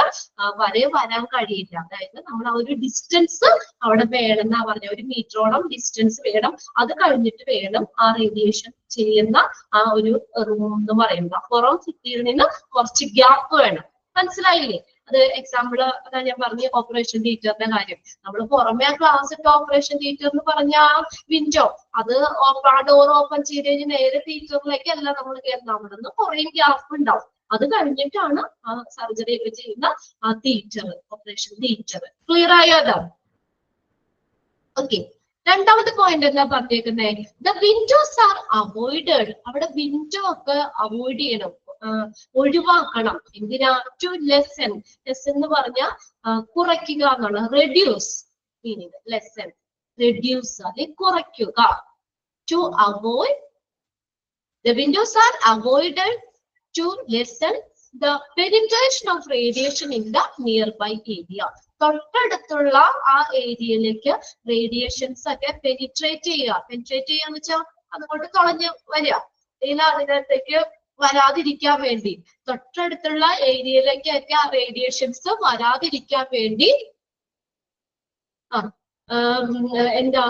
വരെ വരാൻ കഴിയില്ല. അതായത് നമ്മൾ ആ ഒരു ഡിസ്റ്റൻസ് അവിടെ വേണം എന്നാ പറഞ്ഞ, 1 മീറ്ററോളം ഡിസ്റ്റൻസ് വേണം. അത് കഴിഞ്ഞിട്ട് വേണം ആ റേഡിയേഷൻ ചെയ്യുന്ന ആ ഒരു റൂം എന്ന് പറയുന്നത്. പുറം ഭിത്തിയിൽ നിന്ന് കുറച്ച് ഗ്യാപ്പ് വേണം. മനസ്സിലായില്ലേ? അത് എക്സാമ്പിൾ അതാ ഞാൻ പറഞ്ഞ ഓപ്പറേഷൻ തിയേറ്ററിന്റെ കാര്യം. നമ്മൾ പുറമെ ക്ലാസ് ഇട്ട് ഓപ്പറേഷൻ തിയേറ്റർ എന്ന് പറഞ്ഞ വിൻഡോ, അത് ആ ഡോർ ഓപ്പൺ ചെയ്ത് കഴിഞ്ഞ് നേരെ തിയേറ്ററിലേക്ക് അല്ല നമ്മൾ കയറുന്നത്, അവിടെ നിന്ന് കുറെ ഗ്യാപ്പ് ഉണ്ടാവും. അത് കഴിഞ്ഞിട്ടാണ് ആ സർജറി ഒക്കെ ചെയ്യുന്ന ആ തിയേറ്റർ, ഓപ്പറേഷൻ തിയേറ്റർ. ക്ലിയർ ആയോ? അതാണ് ഓക്കെ. രണ്ടാമത്തെ പോയിന്റ് എന്താ പറഞ്ഞേക്കുന്നത്? The windows are avoided. അവിടെ വിൻഡോ ഒക്കെ അവോയ്ഡ് ചെയ്യണം, ഒഴിവാക്കണം. എന്തിനാ? To lesson. ലെസൺ എന്ന് പറഞ്ഞാൽ കുറയ്ക്കുക എന്നുള്ള, റെഡ്യൂസ് മീനിങ്. ലെസൺ റെഡ്യൂസ് അല്ലെങ്കിൽ കുറയ്ക്കുക. To avoid, the windows are avoided to lessen the penetration of radiation in the nearby area. തൊട്ടടുത്തുള്ള ആ ഏരിയയിലേക്ക് റേഡിയേഷൻസ് ഒക്കെ പെനിട്രേറ്റ് ചെയ്യുക. പെനിട്രേറ്റ് ചെയ്യാന്ന് വെച്ചാൽ അതുകൊണ്ട് തുളഞ്ഞ് വരിക, അതിനകത്തേക്ക് വരാതിരിക്കാൻ വേണ്ടി, തൊട്ടടുത്തുള്ള ഏരിയയിലേക്കൊക്കെ ആ റേഡിയേഷൻസ് വരാതിരിക്കാൻ വേണ്ടി എന്താ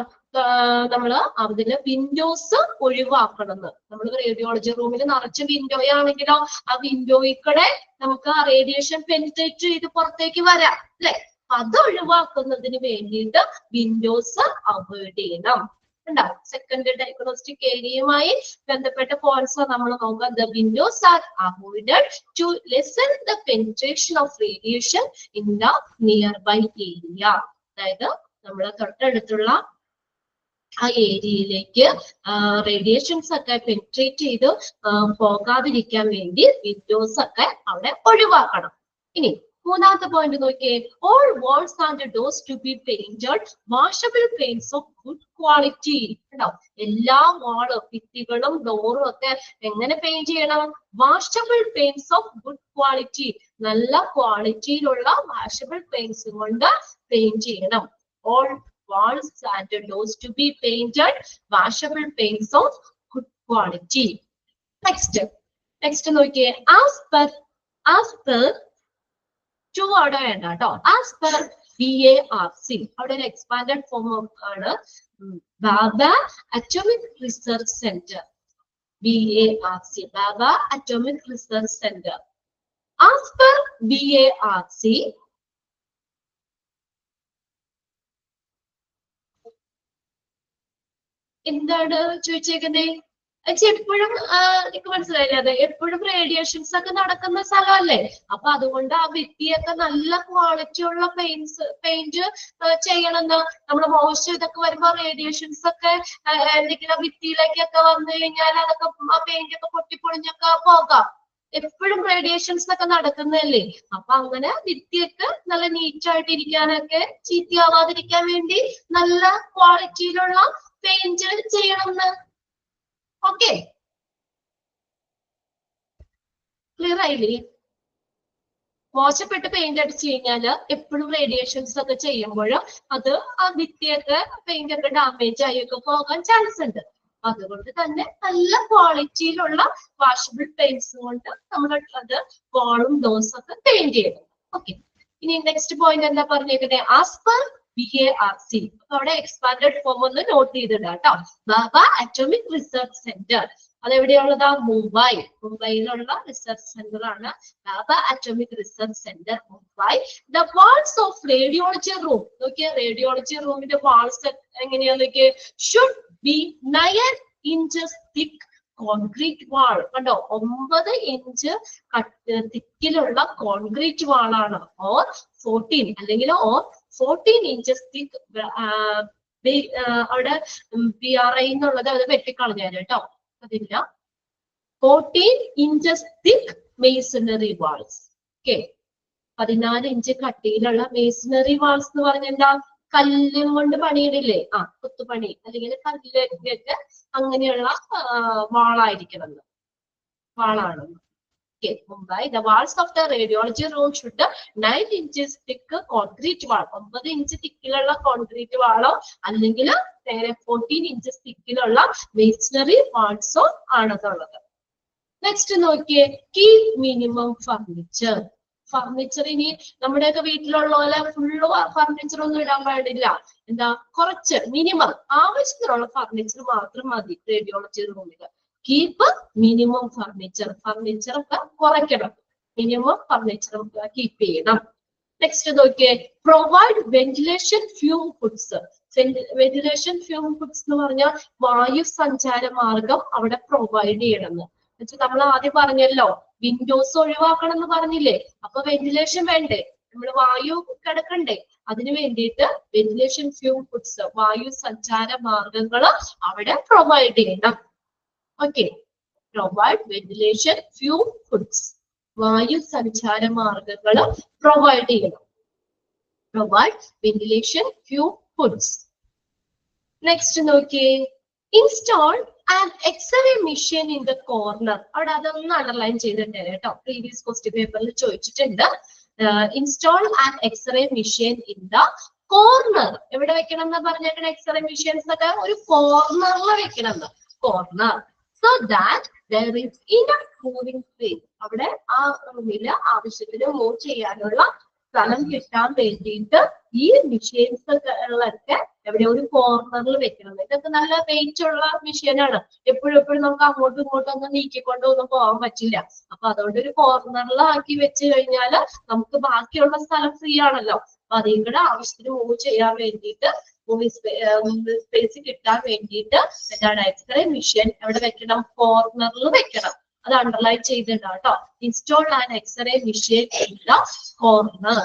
നമ്മള് അതിന് വിൻഡോസ് ഒഴിവാക്കണമെന്ന്. നമ്മൾ റേഡിയോളജി റൂമിൽ നിറച്ച് വിൻഡോ ആണെങ്കിലോ ആ വിൻഡോയിൽ കൂടെ നമുക്ക് ആ റേഡിയേഷൻ പെനിട്രേറ്റ് ചെയ്ത് പുറത്തേക്ക് വരാം അല്ലെ. അത് ഒഴിവാക്കുന്നതിന് വേണ്ടിയിട്ട് വിൻഡോസ് അവോയ്ഡ് ചെയ്യണം. ഉണ്ടാവും. സെക്കൻഡ് ഡയഗ്നോസ്റ്റിക് ഏരിയയുമായി ബന്ധപ്പെട്ട പോയിന്റ്സ് നമ്മൾ നോക്കാം. The windows are avoided to lessen the penetration of radiation in the nearby area. അതായത് നമ്മൾ തൊട്ടടുത്തുള്ള ആ ഏരിയയിലേക്ക് റേഡിയേഷൻസ് ഒക്കെ പെനിട്രേറ്റ് ചെയ്ത് പോകാതിരിക്കാൻ വേണ്ടി വിൻഡോസ് ഒക്കെ അവിടെ ഒഴിവാക്കണം. ഇനി മൂന്നാമത്തെ പോയിന്റ് നോക്കിയേ. All walls and doors to be painted washable paints of good quality. ഉണ്ടാവും. എല്ലാ വാള് ഭിത്തികളും ഡോറും ഒക്കെ എങ്ങനെ പെയിന്റ് ചെയ്യണം? Washable paints of good quality. നല്ല ക്വാളിറ്റിയിലുള്ള വാഷബിൾ പെയിന്റ്സ് കൊണ്ട് പെയിന്റ് ചെയ്യണം. All walls and doors to be painted washable paints of good quality. Next നോക്കിയേ. as per ടു അവിടെ വേണ്ട കേട്ടോ. as per BARC അവിടെ ഒരു എക്സ്പാൻഡഡ് ഫോം ആണ്. Bhabha atomic research centre, BARC, Bhabha atomic research centre. as per BARC എന്താണ് ചോദിച്ചേക്കുന്നേ? എപ്പോഴും എനിക്ക് മനസ്സിലായില്ല. അത് എപ്പോഴും റേഡിയേഷൻസ് ഒക്കെ നടക്കുന്ന സ്ഥലമല്ലേ. അപ്പൊ അതുകൊണ്ട് ആ ഭിത്തിയൊക്കെ നല്ല ക്വാളിറ്റി ഉള്ള പെയിന്റ് ചെയ്യണമെന്ന്. നമ്മൾ മോശം ഇതൊക്കെ വരുമ്പോ റേഡിയേഷൻസ് ഒക്കെ എന്തെങ്കിലും ഭിത്തിയിലേക്കൊക്കെ വന്നു കഴിഞ്ഞാൽ അതൊക്കെ ആ പെയിന്റ് ഒക്കെ പൊട്ടിപ്പൊളിഞ്ഞൊക്കെ പോകാം. എപ്പോഴും റേഡിയേഷൻസ് ഒക്കെ നടക്കുന്നതല്ലേ. അപ്പൊ അങ്ങനെ ഭിത്തിയൊക്കെ നല്ല നീറ്റ് ആയിട്ടിരിക്കാനൊക്കെ, ചീത്തയാവാതിരിക്കാൻ വേണ്ടി നല്ല ക്വാളിറ്റിയിലുള്ള പെയിന്റ് ചെയ്യണമെന്ന്. ഓക്കെ, ക്ലിയർ ആയില്ലേ? മോശപ്പെട്ട് പെയിന്റ് അടിച്ചു കഴിഞ്ഞാല് എപ്പോഴും റേഡിയേഷൻസ് ഒക്കെ ചെയ്യുമ്പോഴും അത് ആ ഭിത്തിയൊക്കെ പെയിന്റ് ഒക്കെ ഡാമേജ് ആയൊക്കെ പോകാൻ ചാൻസ് ഉണ്ട്. അതുകൊണ്ട് തന്നെ നല്ല ക്വാളിറ്റിയിലുള്ള വാഷബിൾ പെയിന്റ്സ് കൊണ്ട് നമ്മൾ അത് വാളും ഡോർസും ഒക്കെ പെയിന്റ് ചെയ്യണം. ഓക്കെ, ഇനി നെക്സ്റ്റ് പോയിന്റ് എന്താ പറഞ്ഞേക്കട്ടെ? As per BARC. അപ്പൊ അവിടെ എക്സ്പാൻഡഡ് ഫോം ഒന്ന് നോട്ട് ചെയ്തിടാം കേട്ടോ. Bhabha atomic research centre. അതെവിടെയുള്ളതാ? മുംബൈയിലുള്ള റിസർച്ച് സെന്റർ ആണ് Bhabha atomic research centre, Mumbai. The walls of radiology room. നോക്കിയേ, റേഡിയോളജി റൂമിന്റെ വാൾസ് എങ്ങനെയാ നോക്കിയേ? Should be 9 inches thick concrete wall. കണ്ടോ, 9 ഇഞ്ച് തിക്കിലുള്ള കോൺക്രീറ്റ് വാളാണ്. ഓർ 14 അല്ലെങ്കിൽ ഓർ 14 inches thick. അവിടെ BRI എന്നുള്ളത് അത് വെട്ടിക്കളഞ്ഞു കേട്ടോ. അതില്ല. 14 inches thick masonry walls. Okay. 14 inch കട്ടിയിലുള്ള മേസണറി വാൾസ് എന്ന് പറഞ്ഞ എന്താ? കല്ലും കൊണ്ട് പണിയിടില്ലേ? കുത്തുപണി അല്ലെങ്കിൽ കല്ലിലൊക്കെ അങ്ങനെയുള്ള വാളായിരിക്കണം. വാളാണ്. Mumbai, the walls of the radiology room should 9 inches thick concrete wall. 9 inch തിക്കിലുള്ള കോൺക്രീറ്റ് വാളോ അല്ലെങ്കിൽ 14 inches തിക്കിലുള്ള മേസണറി വാൾസോ ആണെന്നുള്ളത്. നെക്സ്റ്റ് നോക്കിയേ, കീപ് മിനിമം ഫർണിച്ചർ. ഫർണിച്ചർ ഇനി നമ്മുടെയൊക്കെ വീട്ടിലുള്ള പോലെ ഫുള്ള് ഫർണിച്ചർ ഒന്നും ഇടാൻ പാടില്ല. എന്താ? കുറച്ച് മിനിമം ആവശ്യത്തിനുള്ള ഫർണിച്ചർ മാത്രം മതി റേഡിയോളജി റൂമിൽ. Keep minimum furniture. ഫർണിച്ചർ ഒക്കെ കുറയ്ക്കണം. മിനിമം ഫർണിച്ചർ കീപ്പ് ചെയ്യണം. നെക്സ്റ്റ് നോക്കിയേ, provide ventilation fume hoods. Ventilation fume hoods എന്ന് പറഞ്ഞാൽ വായു സഞ്ചാര മാർഗം അവിടെ പ്രൊവൈഡ് ചെയ്യണമെന്ന്. നമ്മൾ ആദ്യം പറഞ്ഞല്ലോ വിൻഡോസ് ഒഴിവാക്കണം എന്ന് പറഞ്ഞില്ലേ? അപ്പൊ വെന്റിലേഷൻ വേണ്ടേ? നമ്മൾ വായു കിടക്കണ്ടേ? അതിനു വേണ്ടിയിട്ട് വെന്റിലേഷൻ ഫ്യൂം ഹുഡ്സ്, വായു സഞ്ചാര മാർഗങ്ങൾ അവിടെ പ്രൊവൈഡ് ചെയ്യണം. Okay, provide ventilation fume hoods, വായു സഞ്ചാര മാർഗങ്ങൾ പ്രൊവൈഡ് ചെയ്യണം. Provide ventilation fume hoods. Next നോക്കിയേ, install an x-ray machine in the corner. അവിടെ അതൊന്ന് അണ്ടർലൈൻ ചെയ്തിട്ടുണ്ട് കേട്ടോ, പ്രീവിയസ് ക്വസ്റ്റ്യൻ പേപ്പറിൽ ചോദിച്ചിട്ടുണ്ട്. Install an x-ray machine in the corner. എവിടെ വെക്കണം എന്ന് പറഞ്ഞേക്കണം? എക്സ്റേ മെഷീൻസ് ഒക്കെ ഒരു കോർണറിൽ വെക്കണം. Corner. So that there is enough moving space. അവിടെ ആ റൂമിൽ ആവശ്യത്തിന് മൂവ് ചെയ്യാനുള്ള സ്ഥലം കിട്ടാൻ വേണ്ടിയിട്ട് ഈ മെഷീൻസുകളൊക്കെ എവിടെ ഒരു കോർണറിൽ വെക്കണം. ഇതൊക്കെ നല്ല വെയിറ്റ് ഉള്ള മെഷീനാണ്. എപ്പോഴും നമുക്ക് അങ്ങോട്ടും ഇങ്ങോട്ടും ഒന്നും നീക്കിക്കൊണ്ടൊന്നും പോകാൻ പറ്റില്ല. അപ്പൊ അതുകൊണ്ട് ഒരു കോർണറിൽ ആക്കി വെച്ച് കഴിഞ്ഞാൽ നമുക്ക് ബാക്കിയുള്ള സ്ഥലം ഫ്രീ ആണല്ലോ. അപ്പൊ അതിൽ കൂടെ ആവശ്യത്തിന് മൂവ് ചെയ്യാൻ വേണ്ടിയിട്ട്, സ്പേസ് കിട്ടാൻ വേണ്ടിയിട്ട് എന്താണ് എക്സ്റേ മെഷീൻ എവിടെ വെക്കണം? കോർണറിൽ വെക്കണം. അത് അണ്ടർലൈൻ ചെയ്തിട്ടുണ്ട് കേട്ടോ. Install an x-ray machine in the corner.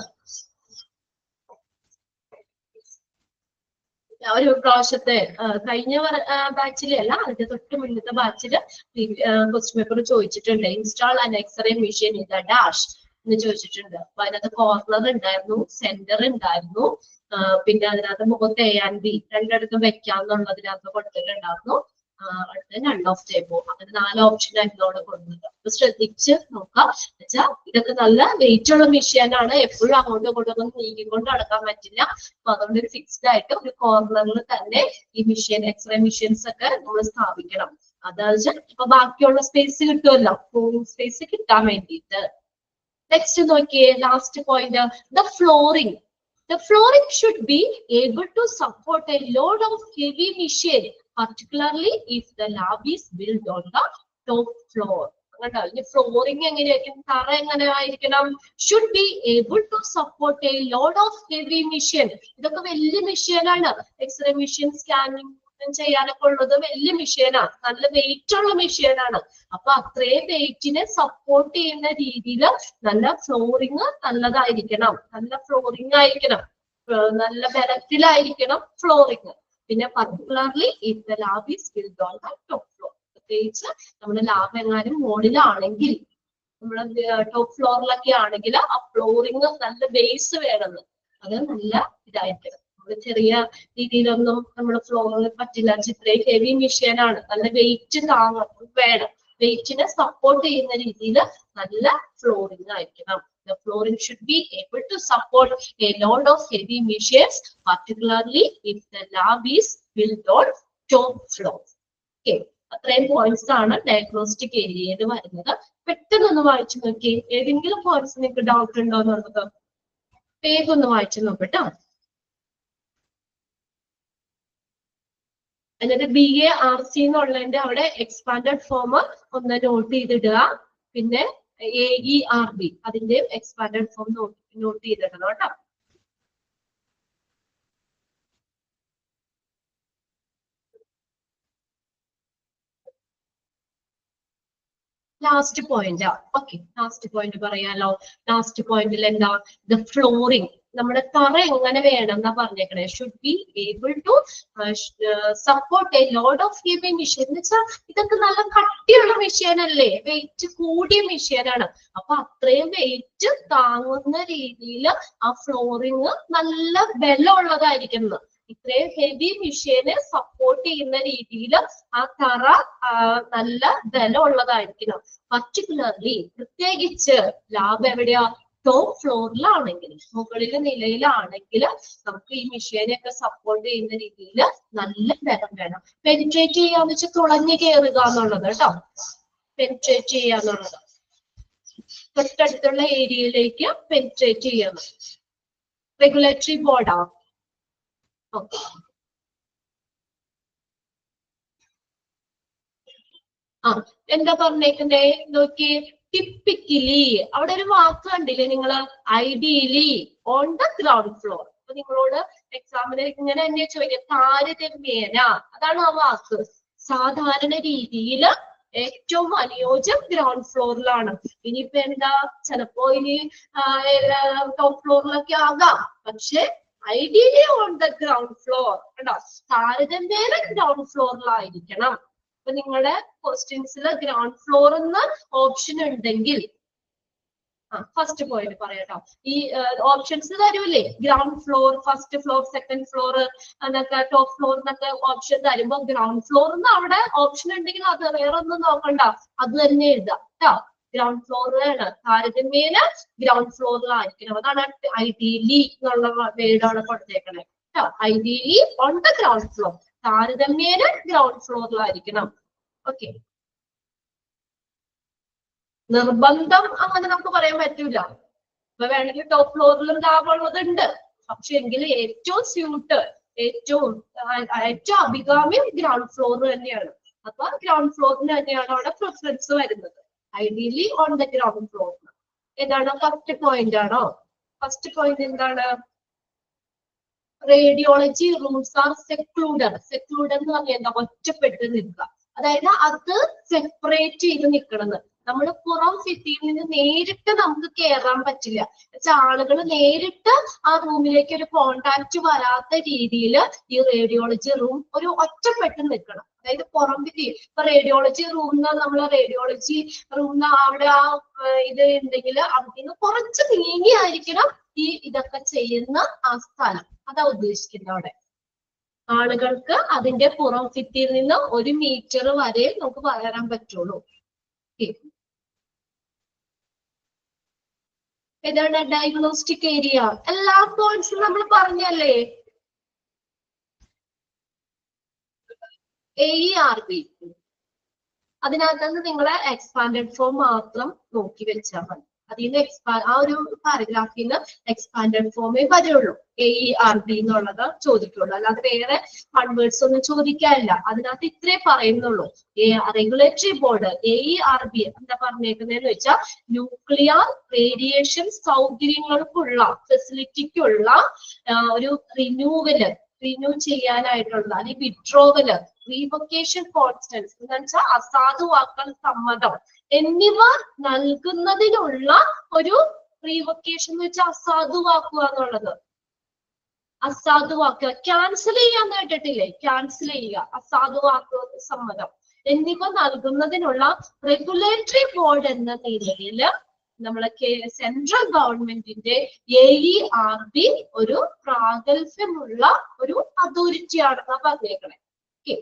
ഒരു പ്രാവശ്യത്തെ കഴിഞ്ഞ ബാച്ചിലെ അല്ല, അതിന്റെ തൊട്ട് മുന്നത്തെ ബാച്ചില് ക്വസ്റ്റ്യൻ പേപ്പർ ചോദിച്ചിട്ടുണ്ട്. Install an x-ray machine in the dash എന്ന് ചോദിച്ചിട്ടുണ്ട്. അപ്പൊ അതിനകത്ത് കോർണർ ഉണ്ടായിരുന്നു, സെന്റർ ഉണ്ടായിരുന്നു, പിന്നെ അതിനകത്ത് മുഖത്ത് A and B രണ്ടിടത്തും വെക്കാന്നുള്ളതിനകത്ത് കൊടുത്തിട്ടുണ്ടായിരുന്നു. അടുത്ത നൺ ഓഫ് ടേബോ, അങ്ങനെ 4 ഓപ്ഷൻ ആയിരുന്നു അവിടെ കൊടുക്കുന്നത്. അപ്പൊ ശ്രദ്ധിച്ച് നോക്കാം. എന്നുവെച്ചാൽ ഇതൊക്കെ നല്ല വെയിറ്റ് ഉള്ള മെഷീനാണ്. എപ്പോഴും അങ്ങോട്ടും ഇങ്ങോട്ടും നീക്കിക്കൊണ്ട് നടക്കാൻ പറ്റില്ല. അപ്പൊ അതുകൊണ്ട് ഒരു ഫിക്സ്ഡ് ആയിട്ട് ഒരു കോർണറിൽ തന്നെ ഈ മെഷീൻ, എക്സ്റേ മെഷീൻസ് ഒക്കെ നമ്മൾ സ്ഥാപിക്കണം. അതായത് ഇപ്പൊ ബാക്കിയുള്ള സ്പേസ് കിട്ടുമല്ലോ, മൂവിംഗ് സ്പേസ് കിട്ടാൻ വേണ്ടിയിട്ട്. നെക്സ്റ്റ് നോക്കിയേ, last point, the flooring. The flooring should be able to support a load of heavy machine, particularly if the lab is built on the top floor. Flooring എങ്ങനെയായിരിക്കും? തറ എങ്ങനെ ആയിരിക്കണം? Should be able to support a load of heavy machine. ഇതൊക്കെ വലിയ മെഷീനാണ്. എക്സ്റേ മെഷീൻ, സ്കാനിങ് ചെയ്യാനൊക്കെ ഉള്ളത് വലിയ മെഷീനാണ്, നല്ല വെയിറ്റ് ഉള്ള മെഷീനാണ്. അപ്പൊ അത്രയും വെയിറ്റിനെ സപ്പോർട്ട് ചെയ്യുന്ന രീതിയിൽ നല്ല ഫ്ലോറിങ് നല്ലതായിരിക്കണം. നല്ല ഫ്ലോറിംഗ് ആയിരിക്കണം, നല്ല ബലത്തിലായിരിക്കണം ഫ്ലോറിംഗ്. പിന്നെ particularly if the lab is build on the top floor. പ്രത്യേകിച്ച് നമ്മുടെ ലാബ് എങ്ങാനും മോഡിലാണെങ്കിൽ, നമ്മുടെ ടോപ്പ് ഫ്ലോറിലൊക്കെ ആണെങ്കിൽ ആ ഫ്ലോറിംഗ് നല്ല ബേസ് വേണമെന്ന്. അത് നല്ല ഇതായിരിക്കണം. ചെറിയ രീതിയിലൊന്നും നമ്മുടെ ഫ്ലോറിൽ പറ്റില്ല. ഇത്രയും ഹെവി മെഷീനാണ്, നല്ല വെയിറ്റ് വേണം. വെയിറ്റിനെ സപ്പോർട്ട് ചെയ്യുന്ന രീതിയിൽ നല്ല ഫ്ലോറിംഗ് ആയിരിക്കണം. The flooring should be able to support a load of heavy machines, particularly if the lab is built on top floor. Okay, അത്രയും പോയിന്റ്സ് ആണ് ഡയഗ്നോസ്റ്റിക് ഏരിയയിൽ വരുന്നത്. പെട്ടെന്നൊന്ന് വായിച്ചു നോക്കി. ഏതെങ്കിലും പോയിന്റ്സ് നിങ്ങൾക്ക് ഡൗട്ട് ഉണ്ടോ എന്നുള്ളത് വേഗം ഒന്ന് വായിച്ചു നോക്കട്ടോ. എന്നിട്ട് BARC എന്നുള്ളതിന്റെ അവിടെ എക്സ്പാൻഡഡ് ഫോം ഒന്ന് നോട്ട് ചെയ്തിടുക. പിന്നെ AERB അതിന്റെ എക്സ്പാൻഡഡ് ഫോം നോട്ട് ചെയ്തിടണം കേട്ടോ. Last point. Okay, last point പറയാലോ. ലാസ്റ്റ് പോയിന്റിൽ എന്താ? The flooring. നമ്മുടെ തറ എങ്ങനെ വേണം എന്നാ പറഞ്ഞേക്കണേ. Should be able to support a load of heavy machine എന്ന് വെച്ചാൽ ഇതൊക്കെ നല്ല കട്ടിയുള്ള മെഷീൻ അല്ലേ, വെയിറ്റ് കൂടിയ മെഷീനാണ്. അപ്പൊ അത്രയും വെയിറ്റ് താങ്ങുന്ന രീതിയിൽ ആ ഫ്ലോറിങ് നല്ല ബലമുള്ളതായിരിക്കണം. ഇത്രയും ഹെവി മെഷീനെ സപ്പോർട്ട് ചെയ്യുന്ന രീതിയിൽ ആ തറ നല്ല ബലമുള്ളതായിരിക്കണം. പർട്ടിക്കുലർലി പ്രത്യേകിച്ച് ലാബ് എവിടെയാ, ടോപ്പ് ഫ്ലോറിലാണെങ്കിൽ, മുകളിലെ നിലയിലാണെങ്കിൽ നമുക്ക് ഈ മെഷീനെയൊക്കെ സപ്പോർട്ട് ചെയ്യുന്ന രീതിയിൽ നല്ല ബലം വേണം. പെനിട്രേറ്റ് ചെയ്യാന്ന് വെച്ചാൽ തുളഞ്ഞു കയറുക എന്നുള്ളത് കേട്ടോ, പെനിട്രേറ്റ് ചെയ്യാന്നുള്ളത് തൊട്ടടുത്തുള്ള ഏരിയയിലേക്ക് പെനിട്രേറ്റ് ചെയ്യണം. റെഗുലേറ്ററി ബോർഡാ. ഓക്കെ, എന്താ പറഞ്ഞേക്കുന്നേ നോക്കി. ടിപ്പിക്കലി അവിടെ ഒരു വാക്ക് കണ്ടില്ലേ നിങ്ങള്, ideally on the ground floor. അപ്പൊ നിങ്ങളോട് എക്സാമിന് ഇങ്ങനെ തന്നെ ചോദിക്കാം, താരതമ്യേന, അതാണ് ആ വാക്ക്. സാധാരണ രീതിയിൽ ഏറ്റവും അനുയോജ്യം ഗ്രൗണ്ട് ഫ്ലോറിലാണ്. ഇനിയിപ്പോ എന്താ, ചിലപ്പോ ഇനി ടോപ്പ് ഫ്ലോറിലൊക്കെ ആകാം, പക്ഷെ ideally on the ground floor കണ്ടോ, താരതമ്യേന ഗ്രൗണ്ട് ഫ്ലോറിലായിരിക്കണം. അപ്പൊ നിങ്ങളുടെ ക്വസ്റ്റ്യൻസിൽ ഗ്രൗണ്ട് ഫ്ലോർ എന്ന ഓപ്ഷൻ ഉണ്ടെങ്കിൽ, ഫസ്റ്റ് പോയിന്റ് പറയാട്ടോ, ഈ ഓപ്ഷൻസ് തരൂല്ലേ, ground floor, first floor, second floor എന്നൊക്കെ, ടോപ്പ് ഫ്ലോർ എന്നൊക്കെ ഓപ്ഷൻ തരുമ്പോ ഗ്രൗണ്ട് ഫ്ലോർ എന്ന് അവിടെ ഓപ്ഷൻ ഉണ്ടെങ്കിൽ അത് വേറെ ഒന്നും നോക്കണ്ട, അത് തന്നെ എഴുതാം കേട്ടോ. ഗ്രൗണ്ട് ഫ്ലോറിലാണ്, താരതമ്യേന ഗ്രൗണ്ട് ഫ്ലോറിലായിരിക്കണം. അതാണ് ഐഡിയലി എന്നുള്ള വേർഡാണ് കൊടുത്തേക്കണേ കേട്ടോ. Ideally on the ground floor, താരതമ്യേന ഗ്രൗണ്ട് ഫ്ലോറിലായിരിക്കണം. ഓക്കെ, നിർബന്ധം അങ്ങനെ നമുക്ക് പറയാൻ പറ്റൂല. ഇപ്പൊ വേണമെങ്കിൽ ടോപ്പ് ഫ്ലോറിലും ലാഭമുള്ളതുണ്ട്, പക്ഷെ എങ്കിൽ ഏറ്റവും സ്യൂട്ട്, ഏറ്റവും അഭികാമ്യം ഗ്രൗണ്ട് ഫ്ലോർ തന്നെയാണ്. അപ്പൊ ഗ്രൗണ്ട് ഫ്ലോറിന് തന്നെയാണ് അവിടെ പ്രിഫറൻസ് വരുന്നത്, ideally on the ground floor. ഏതാണ് ഫസ്റ്റ് പോയിന്റ് ആണോ? ഫസ്റ്റ് പോയിന്റ് എന്താണ്? Radiology rooms R secluded. Secluded എന്ന് പറഞ്ഞാൽ എന്താ, ഒറ്റപ്പെട്ട് നിൽക്കുക. അതായത് അത് സെപ്പറേറ്റ് ചെയ്ത് നിൽക്കണമെന്ന്. നമ്മൾ പുറം ഭിത്തിയിൽ നിന്ന് നേരിട്ട് നമുക്ക് കയറാൻ പറ്റില്ല. ആളുകൾ നേരിട്ട് ആ റൂമിലേക്ക് ഒരു കോണ്ടാക്ട് വരാത്ത രീതിയിൽ ഈ റേഡിയോളജി റൂം ഒരു ഒറ്റപ്പെട്ട് നിൽക്കണം. അതായത് പുറം ഭിത്തി, ഇപ്പൊ റേഡിയോളജി റൂമിന് നമ്മൾ റേഡിയോളജി റൂമിന് അവിടെ ആ ഇത് ഉണ്ടെങ്കിൽ അതിന് കുറച്ച് നീങ്ങിയായിരിക്കണം ഈ ഇതൊക്കെ ചെയ്യുന്ന ആ സ്ഥലം. അതാ ഉദ്ദേശിക്കുന്നത് അവിടെ. ആളുകൾക്ക് അതിന്റെ പുറം ഭിത്തിയിൽ നിന്ന് 1 മീറ്റർ വരെ നമുക്ക് വരാൻ പറ്റുള്ളൂ. ഏതാണ് ഡയഗ്നോസ്റ്റിക് ഏരിയ? എല്ലാ പോയിന്റ്സും നമ്മൾ പറഞ്ഞല്ലേ. AERB, അതിനകത്ത് നിങ്ങളെ എക്സ്പാൻഡഡ് ഫോം മാത്രം നോക്കി വെച്ചാൽ മതി. അതിൽ നിന്ന് ആ ഒരു പാരഗ്രാഫിൽ നിന്ന് എക്സ്പാൻഡഡ് ഫോമേ വരുള്ളൂ. AERB എന്നുള്ളത് ചോദിക്കുള്ളൂ, അല്ലാതെ വേറെ കൺവേർട്സ് ഒന്നും ചോദിക്കാനില്ല. അതിനകത്ത് ഇത്രേ പറയുന്നുള്ളൂ. റെഗുലേറ്ററി ബോർഡ് AERB എന്താ പറഞ്ഞേക്കുന്നതെന്ന് വെച്ചാൽ, ന്യൂക്ലിയർ റേഡിയേഷൻ സൗകര്യങ്ങൾക്കുള്ള, ഫെസിലിറ്റിക്കുള്ള ഒരു റിന്യൂ ചെയ്യാനായിട്ടുള്ള, അല്ലെങ്കിൽ വിഡ്രോവല്, റീവൊക്കേഷൻ കോൺസ്റ്റൻസ് എന്ന് വെച്ചാൽ അസാധുവാക്കൽ സമ്മതം എന്നിവ നൽകുന്നതിനുള്ള ഒരു റീവൊക്കേഷൻ എന്ന് വെച്ചാൽ അസാധുവാക്കുക എന്നുള്ളത്. അസാധുവാക്കുക, ക്യാൻസൽ ചെയ്യാന്ന് കേട്ടിട്ടില്ലേ? ക്യാൻസൽ ചെയ്യുക, അസാധുവാക്കുക സമ്മതം എന്നിവ നൽകുന്നതിനുള്ള റെഗുലേറ്ററി ബോർഡ് എന്ന നിലയിൽ നമ്മളെ സെൻട്രൽ ഗവൺമെന്റിന്റെ AERB ഒരു പ്രാഗൽഭ്യമുള്ള ഒരു അതോറിറ്റി ആണെന്നാ പറഞ്ഞേക്കണേ. ഓക്കെ,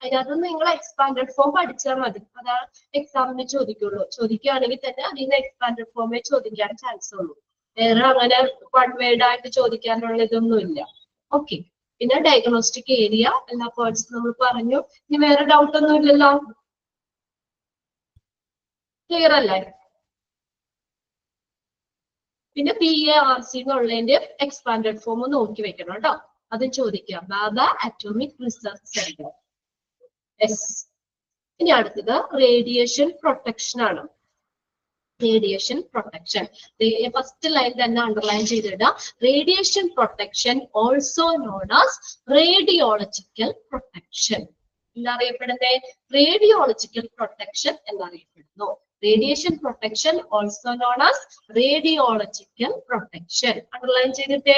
അതിനകത്ത് നിങ്ങൾ എക്സ്പാൻഡഡ് ഫോം പഠിച്ചാൽ മതി. അതാണ് എക്സാമിന് ചോദിക്കുള്ളൂ. ചോദിക്കുകയാണെങ്കിൽ തന്നെ അതിൽ നിന്ന് എക്സ്പാൻഡഡ് ഫോമേ ചോദിക്കാൻ ചാൻസ് ഉള്ളൂ. വേറെ അങ്ങനെ വൺ വേർഡ് ആയിട്ട് ചോദിക്കാനുള്ള ഇതൊന്നുമില്ല. ഓക്കെ, പിന്നെ ഡയഗ്നോസ്റ്റിക് ഏരിയ എല്ലാ പോയിന്റ്സും നമ്മൾ പറഞ്ഞു. ഇനി വേറെ ഡൗട്ട് ഒന്നും ഇല്ലല്ലോ? ക്ലിയർ അല്ലേ? പിന്നെ BARC എന്നുള്ളതിന്റെ എക്സ്പാൻഡഡ് ഫോം നോക്കി വെക്കണം കേട്ടോ. അത് ചോദിക്കാം. Bhabha atomic research centre. ഇനി അടുത്തത് റേഡിയേഷൻ പ്രൊട്ടക്ഷൻ ആണ്. റേഡിയേഷൻ പ്രൊട്ടക്ഷൻ ഫസ്റ്റ് ലൈൻ തന്നെ അണ്ടർലൈൻ ചെയ്തിടുക. Radiation protection also known as radiological protection എന്നറിയപ്പെടുന്നത്. റേഡിയോളജിക്കൽ പ്രൊട്ടക്ഷൻ എന്നറിയപ്പെടുന്നു. Radiation protection, also known as radiological protection. Underline ചെയ്തിട്ടേ.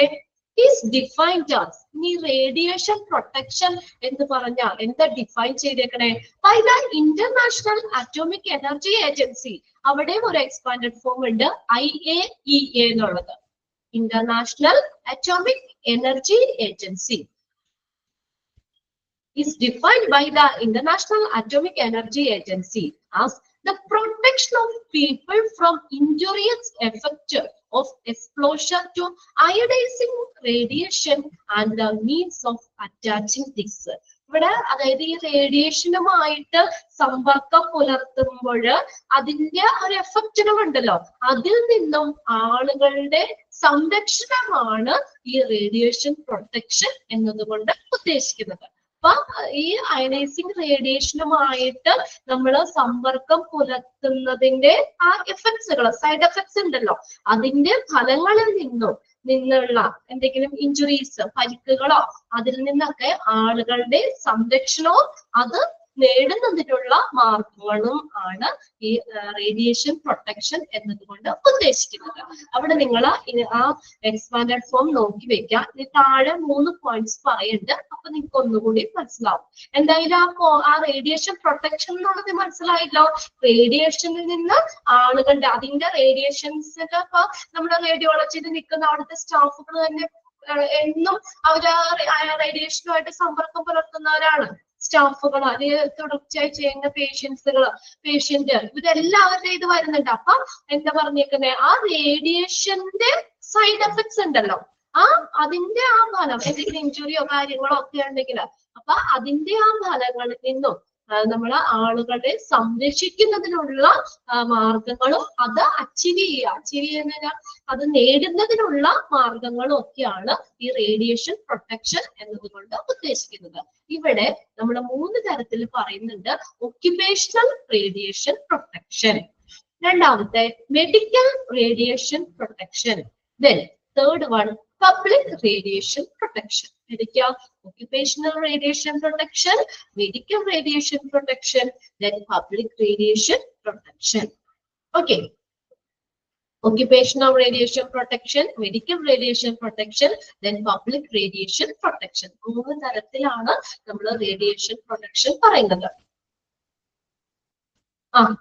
Is defined as ഈ radiation protection എന്ന് പറഞ്ഞാൽ എന്താ ഡിഫൈൻ ചെയ്തേക്കണേ? By the International Atomic Energy Agency. അവിടെ ഒരു എക്സ്പാൻഡഡ് ഫോം ഉണ്ട്, IAEA എന്നുള്ളത്. International Atomic Energy Agency is defined by the International Atomic Energy Agency as the protection of people from injurious effect of exposure to ionizing radiation and the means of attaching this. ഇവിടെ അതായത് ഈ റേഡിയേഷനുമായിട്ട് സമ്പർക്കം പുലർത്തുമ്പോൾ അതിന്റെ ഒരു എഫക്റ്റുകൾ ഉണ്ടല്ലോ, അതിൽ നിന്നും ആളുകളുടെ സംരക്ഷണമാണ് ഈ റേഡിയേഷൻ പ്രൊട്ടക്ഷൻ എന്നതുകൊണ്ട് ഉദ്ദേശിക്കുന്നത്. അപ്പൊ ഈ അയനൈസിങ് റേഡിയേഷനുമായിട്ട് നമ്മൾ സമ്പർക്കം പുലർത്തുന്നതിന്റെ ആ എഫക്ട്സുകൾ, സൈഡ് എഫക്ട്സ് ഉണ്ടല്ലോ, അതിന്റെ ഫലങ്ങളിൽ നിന്നുള്ള എന്തെങ്കിലും ഇഞ്ചുറീസ്, പരിക്കുകളോ അതിൽ നിന്നൊക്കെ ആളുകളുടെ സംരക്ഷണവും അത് നേടുന്നതിനുള്ള മാർഗങ്ങളും ആണ് ഈ റേഡിയേഷൻ പ്രൊട്ടക്ഷൻ എന്നതുകൊണ്ട് ഉദ്ദേശിക്കുന്നത്. അവിടെ നിങ്ങൾ ആ എക്സ്പാൻഡഡ് ഫോം നോക്കി വെക്കാം. ഇത് താഴെ 3 പോയിന്റ്സ് പറയുന്നുണ്ട്. അപ്പൊ നിങ്ങൾക്ക് ഒന്നുകൂടി മനസ്സിലാവും. എന്തായാലും ആ റേഡിയേഷൻ പ്രൊട്ടക്ഷൻ എന്നുള്ളത് മനസ്സിലായല്ലോ. റേഡിയേഷനിൽ നിന്ന് ആളുകളുടെ അതിന്റെ റേഡിയേഷൻസിന്റെ ഇപ്പൊ നമ്മുടെ റേഡിയോളജിയിൽ നിൽക്കുന്ന അവിടുത്തെ സ്റ്റാഫുകൾ തന്നെ എന്നും അവര് റേഡിയേഷനുമായിട്ട് സമ്പർക്കം പുലർത്തുന്നവരാണ്. സ്റ്റാഫുകൾ, അല്ലെങ്കിൽ തുടർച്ചയായി ചെയ്യുന്ന പേഷ്യന്റ് ഇവരെല്ലാവരുടെ ഇത് വരുന്നുണ്ട്. അപ്പൊ എന്താ പറഞ്ഞേക്കുന്നത്, ആ റേഡിയേഷന്റെ സൈഡ് എഫക്ട്സ് ഉണ്ടല്ലോ, അതിന്റെ ആ ഫലം എന്തെങ്കിലും ഇഞ്ചുറിയോ കാര്യങ്ങളോ ഒക്കെ ഉണ്ടെങ്കിൽ അപ്പൊ അതിന്റെ ആ ഫലങ്ങളിൽ നിന്നും നമ്മള് ആളുകളെ സംരക്ഷിക്കുന്നതിനുള്ള മാർഗങ്ങളും അത് അച്ചീവ് ചെയ്യുന്ന അത് നേടുന്നതിനുള്ള മാർഗങ്ങളും ഒക്കെയാണ് ഈ റേഡിയേഷൻ പ്രൊട്ടക്ഷൻ എന്നതുകൊണ്ട് ഉദ്ദേശിക്കുന്നത്. ഇവിടെ നമ്മൾ 3 തരത്തിൽ പറയുന്നുണ്ട്. ഒക്യുപേഷണൽ റേഡിയേഷൻ പ്രൊട്ടക്ഷൻ, രണ്ടാമത്തെ medical radiation protection, then third one public radiation protection. Medical, occupational radiation protection, medical radiation protection, then public radiation protection. Okay. Occupational radiation protection, medical radiation protection, then public radiation protection. 3 തരത്തിലാണ് നമ്മൾ റേഡിയേഷൻ പ്രൊട്ടക്ഷൻ പറയുന്നത്.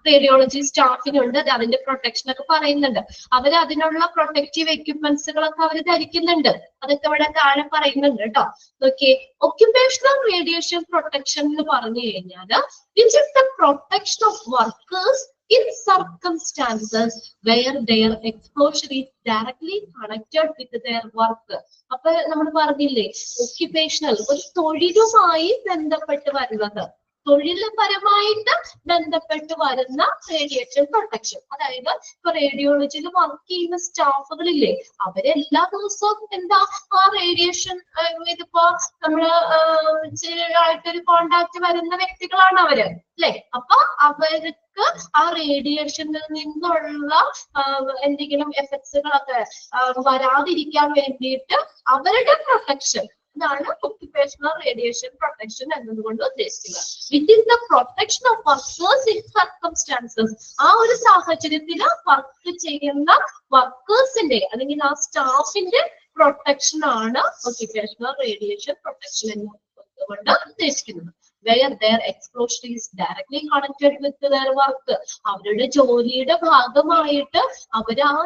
റേഡിയോളജി സ്റ്റാഫിനുണ്ട്, അതിന്റെ പ്രൊട്ടക്ഷൻ ഒക്കെ പറയുന്നുണ്ട്. അവര് അതിനുള്ള പ്രൊട്ടക്റ്റീവ് എക്യുപ്മെന്റ്സുകളൊക്കെ അവർ ധരിക്കുന്നുണ്ട്. അതൊക്കെ ഇവിടെ താഴെ പറയുന്നുണ്ട് കേട്ടോ. ഓക്കെ, ഒക്യുപേഷണൽ റേഡിയേഷൻ പ്രൊട്ടക്ഷൻ എന്ന് പറഞ്ഞു കഴിഞ്ഞാല് which is the protection of workers in circumstances where their exposure is directly connected with their work. അപ്പൊ നമ്മൾ പറഞ്ഞില്ലേ, ഒക്യുപേഷണൽ ഒരു തൊഴിലുമായി ബന്ധപ്പെട്ട് വരുന്നത്, തൊഴിൽപരമായിട്ട് ബന്ധപ്പെട്ട് വരുന്ന റേഡിയേഷൻ പ്രൊട്ടക്ഷൻ. അതായത് ഇപ്പൊ റേഡിയോളജിയിൽ വർക്ക് ചെയ്യുന്ന സ്റ്റാഫുകളില്ലേ, അവരെല്ലാ ദിവസവും എന്താ ആ റേഡിയേഷൻ, ഇതിപ്പോ നമ്മള് ആയിട്ടൊരു കോണ്ടാക്ട് വരുന്ന വ്യക്തികളാണ് അവര് അല്ലെ. അപ്പൊ അവർക്ക് ആ റേഡിയേഷനിൽ നിന്നുള്ള എന്തെങ്കിലും എഫക്ട്സുകളൊക്കെ വരാതിരിക്കാൻ വേണ്ടിയിട്ട് അവരുടെ പ്രൊട്ടക്ഷൻ, ഇതാണ് ഒക്യുപേഷണൽ റേഡിയേഷൻ പ്രൊട്ടക്ഷൻ എന്നതുകൊണ്ട് ഉദ്ദേശിക്കുന്നത്. It is the protection of workers in circumstances. ആ ഒരു സാഹചര്യത്തിൽ വർക്ക് ചെയ്യുന്ന വർക്കേഴ്സിന്റെ അല്ലെങ്കിൽ ആ സ്റ്റാഫിന്റെ പ്രൊട്ടക്ഷൻ ആണ് ഒക്യുപേഷണൽ റേഡിയേഷൻ പ്രൊട്ടക്ഷൻ എന്നതുകൊണ്ട് ഉദ്ദേശിക്കുന്നത്. Where their exposure is directly connected with their work. അവരുടെ ജോലിയുടെ ഭാഗമായിട്ട്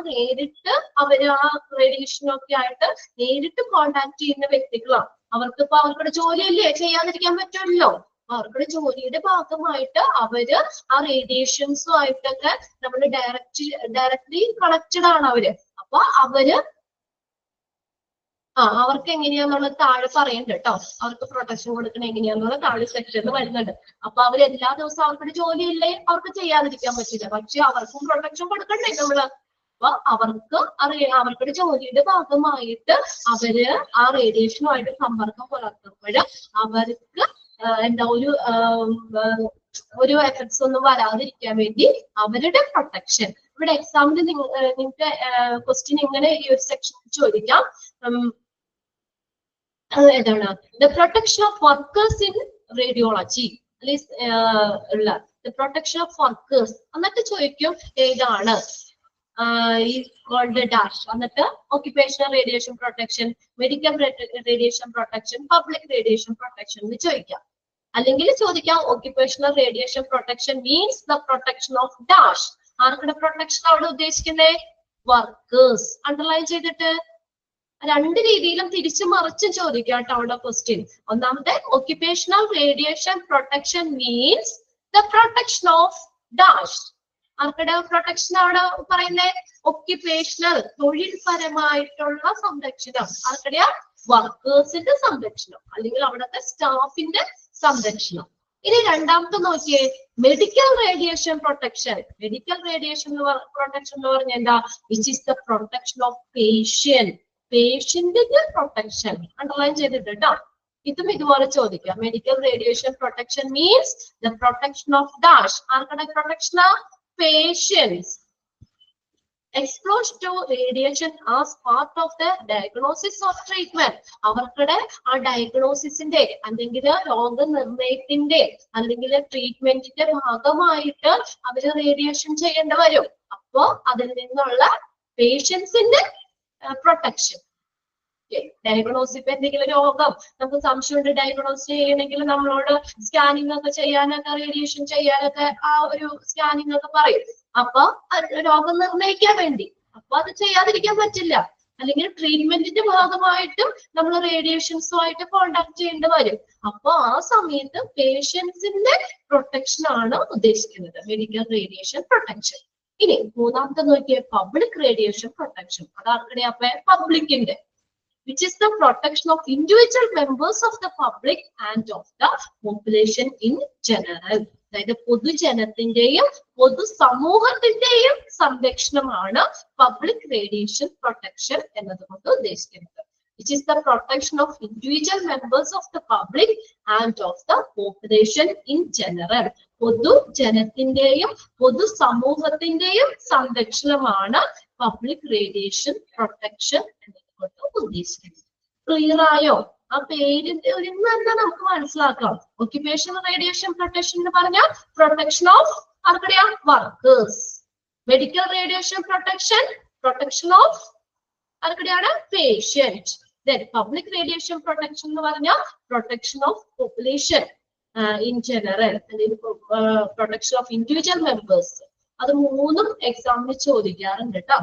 നേരിട്ട് റേഡിയേഷനൊക്കെ ആയിട്ട് നേരിട്ട് കോണ്ടാക്ട് ചെയ്യുന്ന വ്യക്തികളാണ്. അവർക്ക് ഇപ്പൊ അവരുടെ ജോലിയല്ലേ ചെയ്യാതിരിക്കാൻ പറ്റുമല്ലോ. അവരുടെ ജോലിയുടെ ഭാഗമായിട്ട് അവര് ആ റേഡിയേഷൻസുമായിട്ടൊക്കെ നമ്മൾ ഡയറക്ട്ലി കണക്റ്റഡ് ആണ് അവര്. അപ്പൊ അവർക്ക് എങ്ങനെയാന്നുള്ളത് താഴെ പറയുന്നുണ്ട് കേട്ടോ. അവർക്ക് പ്രൊട്ടക്ഷൻ കൊടുക്കണം എങ്ങനെയാന്നുള്ളത് താഴെ സെക്ഷനിൽ വരുന്നുണ്ട്. അപ്പൊ അവർ എല്ലാ ദിവസവും അവർക്കൊരു ജോലിയില്ലേ, അവർക്ക് ചെയ്യാതിരിക്കാൻ പറ്റില്ല. പക്ഷെ അവർക്കും പ്രൊട്ടക്ഷൻ കൊടുക്കണ്ടേ നമ്മള്. അപ്പൊ അവർക്കൊരു ജോലിയുടെ ഭാഗമായിട്ട് അവര് ആ റേഡിയേഷനുമായിട്ട് സമ്പർക്കം പുലർത്തുമ്പോൾ അവർക്ക് എന്താ ഒരു എഫക്ട്സ് ഒന്നും വരാതിരിക്കാൻ വേണ്ടി അവരുടെ പ്രൊട്ടക്ഷൻ. ഇവിടെ എക്സാമിന് നിങ്ങൾക്ക് ക്വസ്റ്റ്യൻ ഇങ്ങനെ ഈ ഒരു സെക്ഷൻ ചോദിക്കാം. ഏതാണ്? The protection of workers in radiology. ഉള്ള പ്രൊട്ടക്ഷൻ ഓഫ് വർക്കേഴ്സ് എന്നിട്ട് ചോദിക്കും ഏതാണ് ഈ കോൾഡ് ഡാഷ് എന്നിട്ട് occupational radiation protection, medical radiation protection, public radiation protection എന്ന് ചോദിക്കാം. അല്ലെങ്കിൽ ചോദിക്കാം occupational radiation protection means the protection of dash. ആർക്കുടെ പ്രൊട്ടക്ഷൻ അവിടെ ഉദ്ദേശിക്കുന്നത്? വർക്കേഴ്സ്. അണ്ടർലൈൻ ചെയ്തിട്ട് രണ്ട് രീതിയിലും തിരിച്ചു മറിച്ചും ചോദിക്കാം കേട്ടോ അവിടെ ക്വസ്റ്റ്യൻ. ഒന്നാമത്തെ occupational radiation protection means the protection of dash. ആർക്കുടെ പ്രൊട്ടക്ഷൻ അവിടെ പറയുന്നത്? ഒക്യുപേഷണൽ തൊഴിൽപരമായിട്ടുള്ള സംരക്ഷണം. ആർക്കടെയാ? വർക്കേഴ്സിന്റെ സംരക്ഷണം അല്ലെങ്കിൽ അവിടുത്തെ സ്റ്റാഫിന്റെ സംരക്ഷണം. ഇനി രണ്ടാമത്തെ നോക്കിയേ, medical radiation protection. Medical radiation protection എന്ന് പറഞ്ഞാൽ എന്താ? Which is the protection of patient. പേഷ്യന്റിന്റെ പ്രൊട്ടക്ഷൻ. അണ്ടർലൈൻ ചെയ്തിട്ട് കേട്ടോ. ഇതും ഇതുപോലെ ചോദിക്കാം. Medical radiation protection means the protection of dash. ആർക്കടെ protection? Patients. Exposed to radiation as part of the diagnosis or treatment. അവർക്കടെ ആ ഡയഗ്നോസിസിന്റെ അല്ലെങ്കിൽ രോഗനിർണയത്തിന്റെ അല്ലെങ്കിൽ ട്രീറ്റ്മെന്റിന്റെ ഭാഗമായിട്ട് അവര് റേഡിയേഷൻ ചെയ്യേണ്ടി വരും. അപ്പോ അതിൽ നിന്നുള്ള പേഷ്യൻസിന്റെ പ്രൊട്ടക്ഷൻ. ഡയഗ്നോസ് ഇപ്പൊ എന്തെങ്കിലും രോഗം നമുക്ക് സംശയമുണ്ട് ഡയഗ്നോസ് ചെയ്യണമെങ്കിൽ നമ്മളോട് സ്കാനിങ് ഒക്കെ ചെയ്യാനൊക്കെ റേഡിയേഷൻ ചെയ്യാനൊക്കെ ആ ഒരു സ്കാനിങ് ഒക്കെ പറയും. അപ്പൊ രോഗം നിർണ്ണയിക്കാൻ വേണ്ടി അപ്പൊ അത് ചെയ്യാതിരിക്കാൻ പറ്റില്ല. അല്ലെങ്കിൽ ട്രീറ്റ്മെന്റിന്റെ ഭാഗമായിട്ടും നമ്മൾ റേഡിയേഷൻസുമായിട്ട് കോണ്ടാക്ട് ചെയ്യേണ്ടി വരും. അപ്പൊ ആ സമയത്ത് പേഷ്യൻസിന്റെ പ്രൊട്ടക്ഷൻ ആണ് ഉദ്ദേശിക്കുന്നത് മെഡിക്കൽ റേഡിയേഷൻ പ്രൊട്ടക്ഷൻ. ഇനി മൂന്നാമത്തെ നോക്കിയ പബ്ലിക് റേഡിയേഷൻ പ്രൊട്ടക്ഷൻ. അതാർക്കടെ അപ്പൊ പബ്ലിക്കിന്റെ, which is the protection of individual members of the public and of the population in general. അതായത് പൊതുജനത്തിന്റെയും പൊതുസമൂഹത്തിന്റെയും സംരക്ഷണമാണ് പബ്ലിക് റേഡിയേഷൻ പ്രൊട്ടക്ഷൻ എന്നതുകൊണ്ട് ഉദ്ദേശിക്കുന്നത്. Which is the protection of individual members of the public and of the population in general. പൊതുജനത്തിന്റെയും പൊതുസമൂഹത്തിന്റെയും സംരക്ഷണമാണ് പബ്ലിക് റേഡിയേഷൻ പ്രൊട്ടക്ഷൻ ഉദ്ദേശിക്കുന്നത്. ക്ലിയർ ആയോ? ആ പേരിന്റെ ഒരു തന്നെ നമുക്ക് മനസ്സിലാക്കാം. ഒക്യുപേഷണൽ റേഡിയേഷൻ പ്രൊട്ടക്ഷൻ എന്ന് പറഞ്ഞാൽ പ്രൊട്ടക്ഷൻ ഓഫ് ആർക്കറിയാ? Workers. Medical radiation protection protection of ആർക്കടെയാണ്? Patient. Then public radiation protection എന്ന് പറഞ്ഞാൽ protection of population in general, protection of individual members. അത് മൂന്നും എക്സാമിന് ചോദിക്കാറുണ്ട് കേട്ടോ.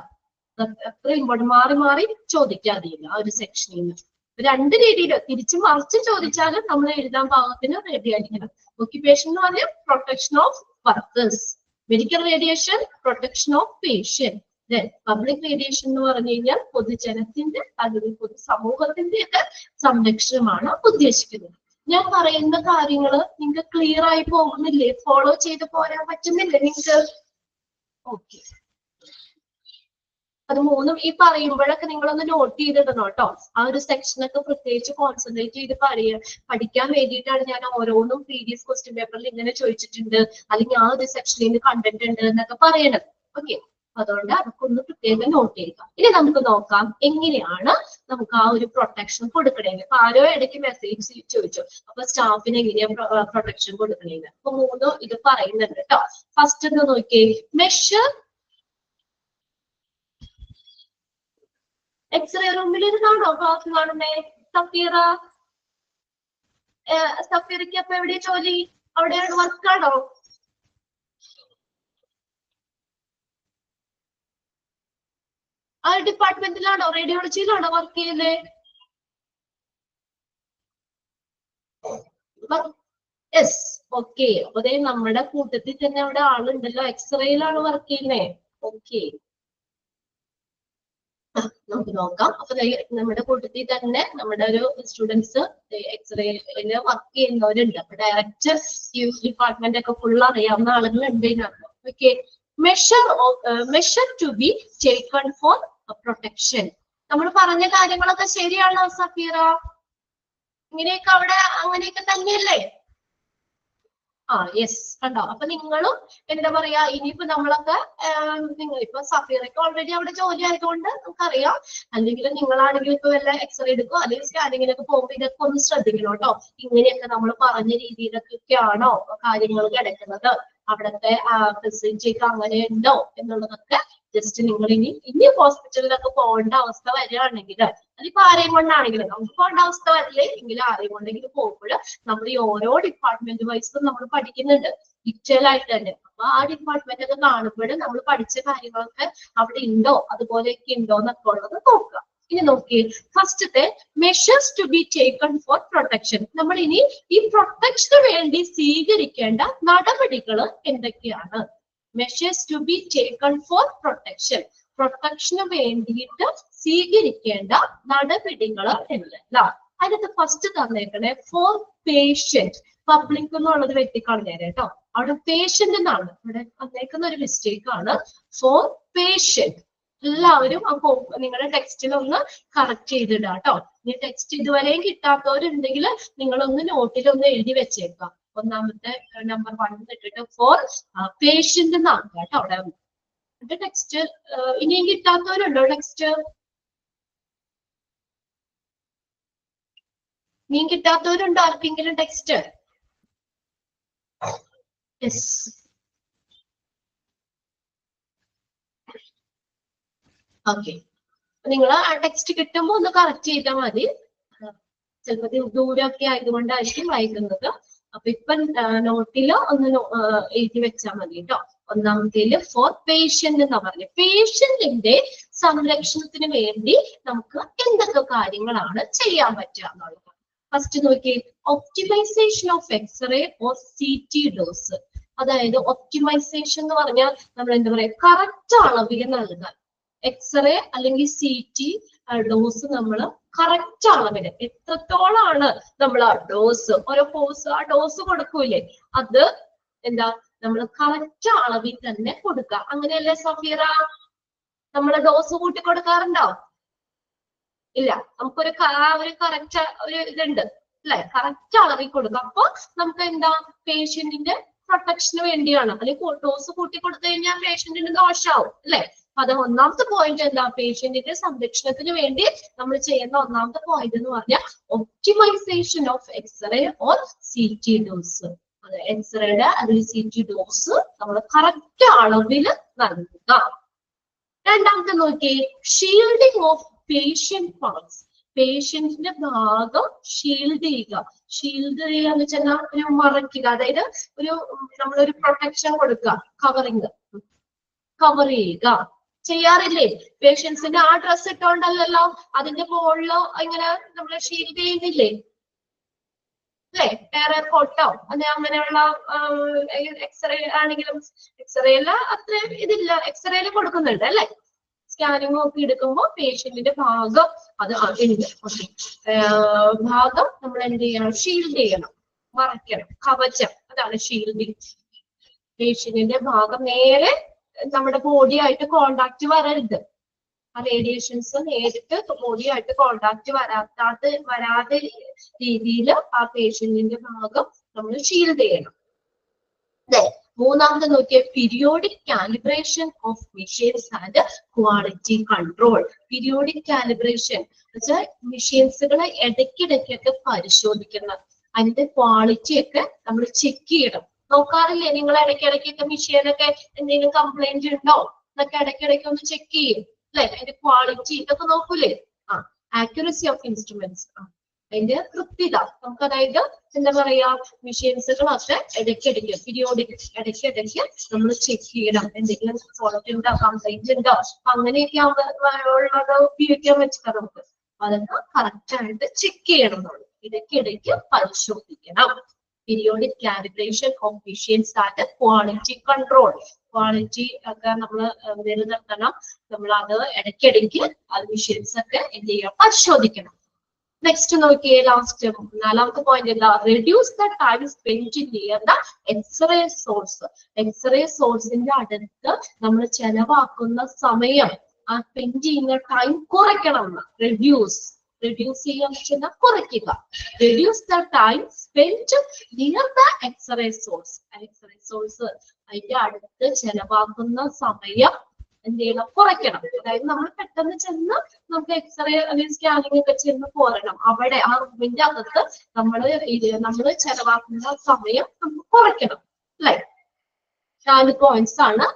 അത്ര ഇമ്പോർട്ടൻറ്റ്. മാറി മാറി ചോദിക്കാതില്ല ആ ഒരു സെക്ഷനിൽ നിന്ന്. രണ്ട് രീതിയിൽ തിരിച്ചു മറിച്ച് ചോദിച്ചാലും നമ്മൾ എഴുതാൻ പാകത്തിന് റെഡി ആയിരിക്കണം. ഒക്യുപേഷൻ എന്ന് പറഞ്ഞാൽ protection of workers, medical radiation protection of patient, then public radiation എന്ന് പറഞ്ഞു കഴിഞ്ഞാൽ പൊതുജനത്തിന്റെ അല്ലെങ്കിൽ പൊതുസമൂഹത്തിന്റെ ഒക്കെ സംരക്ഷണമാണ് ഉദ്ദേശിക്കുന്നത്. ഞാൻ പറയുന്ന കാര്യങ്ങള് നിങ്ങൾക്ക് ക്ലിയർ ആയി പോകുന്നില്ലേ? ഫോളോ ചെയ്ത് പോരാൻ പറ്റുന്നില്ലേ നിങ്ങൾക്ക്? ഓക്കെ. അത് മൂന്നും ഈ പറയുമ്പോഴൊക്കെ നിങ്ങളൊന്ന് നോട്ട് ചെയ്തിടണം കേട്ടോ. ആ ഒരു സെക്ഷനൊക്കെ പ്രത്യേകിച്ച് കോൺസെൻട്രേറ്റ് ചെയ്ത് പഠിക്കാൻ വേണ്ടിയിട്ടാണ് ഞാൻ ഓരോന്നും പ്രീവിയസ് ക്വസ്റ്റ്യൻ പേപ്പറിൽ ഇങ്ങനെ ചോദിച്ചിട്ടുണ്ട് അല്ലെങ്കിൽ ആ ഒരു സെക്ഷനിൽ നിന്ന് കണ്ടന്റ് ഉണ്ട് എന്നൊക്കെ പറയണത്. ഓക്കെ, അതുകൊണ്ട് അതൊക്കെ ഒന്ന് പ്രത്യേകം നോട്ട് ചെയ്യുക. ഇനി നമുക്ക് നോക്കാം എങ്ങനെയാണ് നമുക്ക് ആ ഒരു പ്രൊട്ടക്ഷൻ കൊടുക്കണേന്ന്. അപ്പൊ ആരോ ഇടയ്ക്ക് മെസ്സേജ് ചോദിച്ചു അപ്പൊ സ്റ്റാഫിന് എങ്ങനെയാ പ്രൊട്ടക്ഷൻ കൊടുക്കണേന്ന്. അപ്പൊ മൂന്നും ഇത് പറയുന്നുണ്ട് കേട്ടോ. ഫസ്റ്റ് ഒന്ന് നോക്കിയേ, മെഷർ. എക്സ്റേ റൂമിൽ ഇരുന്നാണോ ക്ലാസ് കാണുന്നേ? സഫീറ, സഫീറയ്ക്ക് അപ്പൊ എവിടെ ജോലി? അവിടെയാണ് വർക്കാണോ? ആ ഡിപ്പാർട്ട്മെന്റിലാണോ? റേഡിയോളജിയിലാണോ വർക്ക് ചെയ്യുന്നത്? Yes, okay. അപ്പൊ അതേ നമ്മുടെ കൂട്ടത്തിൽ തന്നെ അവിടെ ആളുണ്ടല്ലോ, എക്സ്റേയിലാണ് വർക്ക് ചെയ്യുന്നേ. ഓക്കെ, നമുക്ക് നോക്കാം. അപ്പൊ നമ്മുടെ കൂട്ടത്തിൽ തന്നെ നമ്മുടെ ഒരു സ്റ്റുഡൻസ് എക്സ്റേയില് വർക്ക് ചെയ്യുന്നവരുണ്ട്. അപ്പൊ ഡയറക്റ്റ് ഈ ഡിപ്പാർട്ട്മെന്റ് ഒക്കെ ഫുൾ അറിയാവുന്ന ആളുകളുണ്ട് ഇതിനകത്ത്. Okay, measure to be taken for protection. നമ്മൾ പറഞ്ഞ കാര്യങ്ങളൊക്കെ ശരിയാണോ സഫീറ? ഇങ്ങനെയൊക്കെ അവിടെ അങ്ങനെയൊക്കെ തന്നെയല്ലേ? യെസ് കണ്ടോ. അപ്പൊ നിങ്ങളും എന്താ പറയാ, ഇനിയിപ്പോ നമ്മളൊക്കെ നിങ്ങൾ ഇപ്പൊ സഫീറൊക്കെ ഓൾറെഡി അവിടെ ജോലി ആയതുകൊണ്ട് നമുക്കറിയാം. അല്ലെങ്കിൽ നിങ്ങളാണെങ്കിൽ ഇപ്പൊ വല്ല എക്സ്റേ എടുക്കോ അല്ലെങ്കിൽ സ്കാനിങ്ങിനൊക്കെ പോകുമ്പോ ഇതൊക്കെ ഒന്ന് ശ്രദ്ധിക്കണം കേട്ടോ. ഇങ്ങനെയൊക്കെ നമ്മൾ പറഞ്ഞ രീതിയിലൊക്കെയാണോ കാര്യങ്ങൾ കിടക്കുന്നത്, അവിടുത്തെ ഫെസിലിറ്റി ഒക്കെ അങ്ങനെ ഉണ്ടോ എന്നുള്ളതൊക്കെ ജസ്റ്റ് നിങ്ങൾ ഇനി ഹോസ്പിറ്റലിലൊക്കെ പോകേണ്ട അവസ്ഥ വരികയാണെങ്കിൽ, അതിപ്പോ ആരെയും കൊണ്ടാണെങ്കിലും നമുക്ക് പോകേണ്ട അവസ്ഥ വരില്ലേ എങ്കിൽ ആരെയും കൊണ്ടെങ്കിലും പോകുമ്പോൾ നമ്മൾ ഈ ഓരോ ഡിപ്പാർട്ട്മെന്റ് വൈസും നമ്മൾ പഠിക്കുന്നുണ്ട് ഡീറ്റെയിൽ ആയിട്ട് തന്നെ. അപ്പൊ ആ ഡിപ്പാർട്ട്മെന്റ് ഒക്കെ കാണുമ്പോൾ നമ്മൾ പഠിച്ച കാര്യങ്ങളൊക്കെ അവിടെ ഉണ്ടോ അതുപോലെയൊക്കെ ഉണ്ടോ എന്നൊക്കെ ഉള്ളത് നോക്കുക. ഇനി നോക്കി ഫസ്റ്റത്തെ measures to be taken for protection. നമ്മൾ ഇനി ഈ പ്രൊട്ടക്ഷന് വേണ്ടി സ്വീകരിക്കേണ്ട നടപടികൾ എന്തൊക്കെയാണ്? Measures to be taken for protection, പ്രൊട്ടക്ഷന് വേണ്ടിയിട്ട് സ്വീകരിക്കേണ്ട നടപടികൾ എന്തെല്ലാം. അതിനകത്ത് ഫസ്റ്റ് തന്നേക്കണേ ഫോർ പേഷ്യന്റ്. പബ്ലിക് എന്നുള്ളത് വെട്ടിക്കളഞ്ഞേരെ കേട്ടോ, അവിടെ പേഷ്യന്റ് എന്നാണ് ഇവിടെ വന്നേക്കുന്ന ഒരു മിസ്റ്റേക്ക് ആണ്. ഫോർ പേഷ്യന്റ് എല്ലാവരും അപ്പൊ നിങ്ങളുടെ ടെക്സ്റ്റിൽ ഒന്ന് കറക്റ്റ് ചെയ്തിടുക കേട്ടോ. ഇനി ടെക്സ്റ്റ് ഇതുവരെയും കിട്ടാത്തവരുണ്ടെങ്കിൽ നിങ്ങളൊന്ന് നോട്ടിലൊന്ന് എഴുതി വെച്ചേക്കാം. ഒന്നാമത്തെ നമ്പർ 1 ഇട്ടിട്ട് ഫോർ പേഷ്യന്റ് എന്നാണ് കേട്ടോ അവിടെ. ടെക്സ്റ്റ് ഇനിയും കിട്ടാത്തവരുണ്ടോ? ടെക്സ്റ്റ് ഇനിയും കിട്ടാത്തവരുണ്ടോ ആർക്കെങ്കിലും ടെക്സ്റ്റ്? Yes, okay. നിങ്ങൾ ആ ടെക്സ്റ്റ് കിട്ടുമ്പോ ഒന്ന് കറക്റ്റ് ചെയ്താൽ മതി. ചിലപ്പോൾ ദൂരമൊക്കെ ആയതുകൊണ്ടായിരിക്കും വായിക്കുന്നത്. അപ്പൊ ഇപ്പൊ നോട്ടില് ഒന്ന് എഴുതി വെച്ചാൽ മതി കേട്ടോ. ഒന്നാമത്തേല് ഫോർ പേഷ്യന്റ് എന്നാ പറഞ്ഞത്. പേഷ്യന്റിന്റെ സംരക്ഷണത്തിന് വേണ്ടി നമുക്ക് എന്തൊക്കെ കാര്യങ്ങളാണ് ചെയ്യാൻ പറ്റുക എന്നുള്ളത്. ഫസ്റ്റ് നോക്കി, optimisation of x-ray or CT dose. അതായത് ഒപ്റ്റിമൈസേഷൻ എന്ന് പറഞ്ഞാൽ നമ്മൾ എന്താ പറയാ, കറക്റ്റ് അളവിൽ നൽകാൻ. എക്സ്റേ അല്ലെങ്കിൽ CT ഡോസ് നമ്മൾ കറക്റ്റ് അളവില് എത്രത്തോളാണ് നമ്മൾ ആ ഡോസ്, ഓരോ കോഴ്സ് ആ ഡോസ് കൊടുക്കൂലേ, അത് എന്താ നമ്മൾ കറക്റ്റ് അളവിൽ തന്നെ കൊടുക്കുക. അങ്ങനെയല്ലേ സഫീറ? നമ്മൾ ഡോസ് കൂട്ടി കൊടുക്കാറുണ്ടോ? ഇല്ല, നമുക്കൊരു കറക്റ്റ് ഒരു ഇതുണ്ട് അല്ലെ, കറക്റ്റ് അളവിൽ കൊടുക്കുക. അപ്പൊ നമുക്ക് എന്താ പേഷ്യന്റിന്റെ പ്രൊട്ടക്ഷന് വേണ്ടിയാണ്. അല്ലെങ്കിൽ ഡോസ് കൂട്ടി കൊടുത്തു കഴിഞ്ഞാൽ പേഷ്യന്റിന് ദോഷാവും അല്ലെ. അത് ഒന്നാമത്തെ പോയിന്റ് എന്താ, പേഷ്യന്റിന്റെ സംരക്ഷണത്തിന് വേണ്ടി നമ്മൾ ചെയ്യുന്ന ഒന്നാമത്തെ പോയിന്റ് എന്ന് പറഞ്ഞാൽ optimisation of x-ray or CT dose. അത് എക്സ്റേയുടെ അല്ലെങ്കിൽ CT ഡോസ് നമ്മൾ കറക്റ്റ് അളവിൽ നൽകുക. രണ്ടാമത്തെ നോക്കി, ഷീൽഡിങ് ഓഫ് പേഷ്യന്റ് പാർട്സ്. പേഷ്യന്റിന്റെ ഭാഗം ഷീൽഡ് ചെയ്യുക. ഷീൽഡ് ചെയ്യുക എന്ന് വെച്ചാൽ ഒരു മറയ്ക്കുക, അതായത് നമ്മളൊരു പ്രൊട്ടക്ഷൻ കൊടുക്കുക, കവർ ചെയ്യുക. ചെയ്യാറില്ലേ? പേഷ്യൻസിന്റെ ആ ഡ്രസ് ഇട്ടോണ്ടല്ലോ അതിന്റെ മുകളിലോ ഇങ്ങനെ നമ്മൾ ഷീൽഡ് ചെയ്യുന്നില്ലേ അല്ലെ? വേറെ കോട്ടോ അങ്ങനെയുള്ള എക്സ്റേ ആണെങ്കിലും, എക്സ്റേയില് അത്ര ഇതില്ല, എക്സ്റേയില് കൊടുക്കുന്നുണ്ട് അല്ലെ. സ്കാനിങ് ഒക്കെ എടുക്കുമ്പോൾ പേഷ്യന്റിന്റെ ഭാഗം അത് ഉണ്ട്. ഭാഗം നമ്മൾ എന്ത് ചെയ്യണം? ഷീൽഡ് ചെയ്യണം, മറയ്ക്കണം, കവചം. അതാണ് ഷീൽഡിങ്. പേഷ്യന്റിന്റെ ഭാഗം നേരെ നമ്മുടെ ബോഡിയായിട്ട് കോണ്ടാക്ട് വരരുത്. ആ റേഡിയേഷൻസ് നേരിട്ട് ബോഡിയായിട്ട് കോണ്ടാക്ട് വരാതെ രീതിയിൽ ആ പേഷ്യന്റിന്റെ ഭാഗം നമ്മൾ ഷീൽഡ് ചെയ്യണം. അതെ. മൂന്നാമത് നോക്കിയ periodic calibration of machines and quality control. Periodic calibration വെച്ചാൽ മെഷീൻസുകളെ ഇടയ്ക്കിടയ്ക്കൊക്കെ പരിശോധിക്കണം, അതിന്റെ ക്വാളിറ്റി ഒക്കെ നമ്മൾ ചെക്ക് ചെയ്യണം. നോക്കാറില്ലേ നിങ്ങൾ? ഇടയ്ക്കിടയ്ക്കൊക്കെ മെഷീനൊക്കെ എന്തെങ്കിലും കംപ്ലൈന്റ് ഉണ്ടോ എന്നൊക്കെ ഇടയ്ക്കിടയ്ക്ക് ഒന്ന് ചെക്ക് ചെയ്യും അല്ലെ. അതിന്റെ ക്വാളിറ്റി ഇതൊക്കെ നോക്കൂലേ? ആക്യുറസി ഓഫ് ഇൻസ്ട്രുമെന്റ്സ്, അതിന്റെ കൃത്യത നമുക്ക്, അതായത് എന്താ പറയാ, മെഷീൻസുകളൊക്കെ ഇടയ്ക്കിടയ്ക്ക് പീരിയോഡിക് ഇടയ്ക്കിടയ്ക്ക് നമ്മൾ ചെക്ക് ചെയ്യണം. എന്തെങ്കിലും ഫോൾട്ട് ഉണ്ടോ, കംപ്ലൈന്റ് ഉണ്ടോ, അങ്ങനെയൊക്കെ ഉള്ളത് ഉപയോഗിക്കാൻ പറ്റില്ല നമുക്ക്. അതൊക്കെ കറക്റ്റ് ആയിട്ട് ചെക്ക് ചെയ്യണം. നമ്മൾ ഇടയ്ക്കിടയ്ക്ക് പരിശോധിക്കണം. Periodic calibration of machines and quality control. Quality ഒക്കെ നമ്മൾ നിലനിർത്തണം. നമ്മൾ അത് ഇടയ്ക്കിടയ്ക്ക് അത് മെഷീൻസ് ഒക്കെ എന്ത് ചെയ്യാം, പരിശോധിക്കണം. നെക്സ്റ്റ് നോക്കിയേ, ലാസ്റ്റ് നാലാമത്തെ പോയിന്റ് എന്താ, reduce the time spend near the x-ray source. X-ray സോഴ്സിന്റെ അടുത്ത് നമ്മൾ ചെലവാക്കുന്ന സമയം, ആ സ്പെൻഡ് ചെയ്യുന്ന ടൈം കുറയ്ക്കണം. റെഡ്യൂസ് റെഡ്യൂസ് ചെയ്യുക, കുറയ്ക്കുക. Reduce the time spend near the x-ray source. X-ray source അതിന്റെ അടുത്ത് ചെലവാക്കുന്ന സമയം എന്ത് ചെയ്യണം, കുറയ്ക്കണം. അതായത് നമ്മൾ പെട്ടെന്ന് ചെന്ന് നമുക്ക് എക്സ്റേ അല്ലെങ്കിൽ സ്കാനിങ് ഒക്കെ ചെന്ന് പോരണം. അവിടെ ആ റൂമിന്റെ അകത്ത് നമ്മള് ചെലവാക്കുന്ന സമയം നമുക്ക് കുറയ്ക്കണം അല്ലെ. 4 പോയിന്റ്സ് ആണ്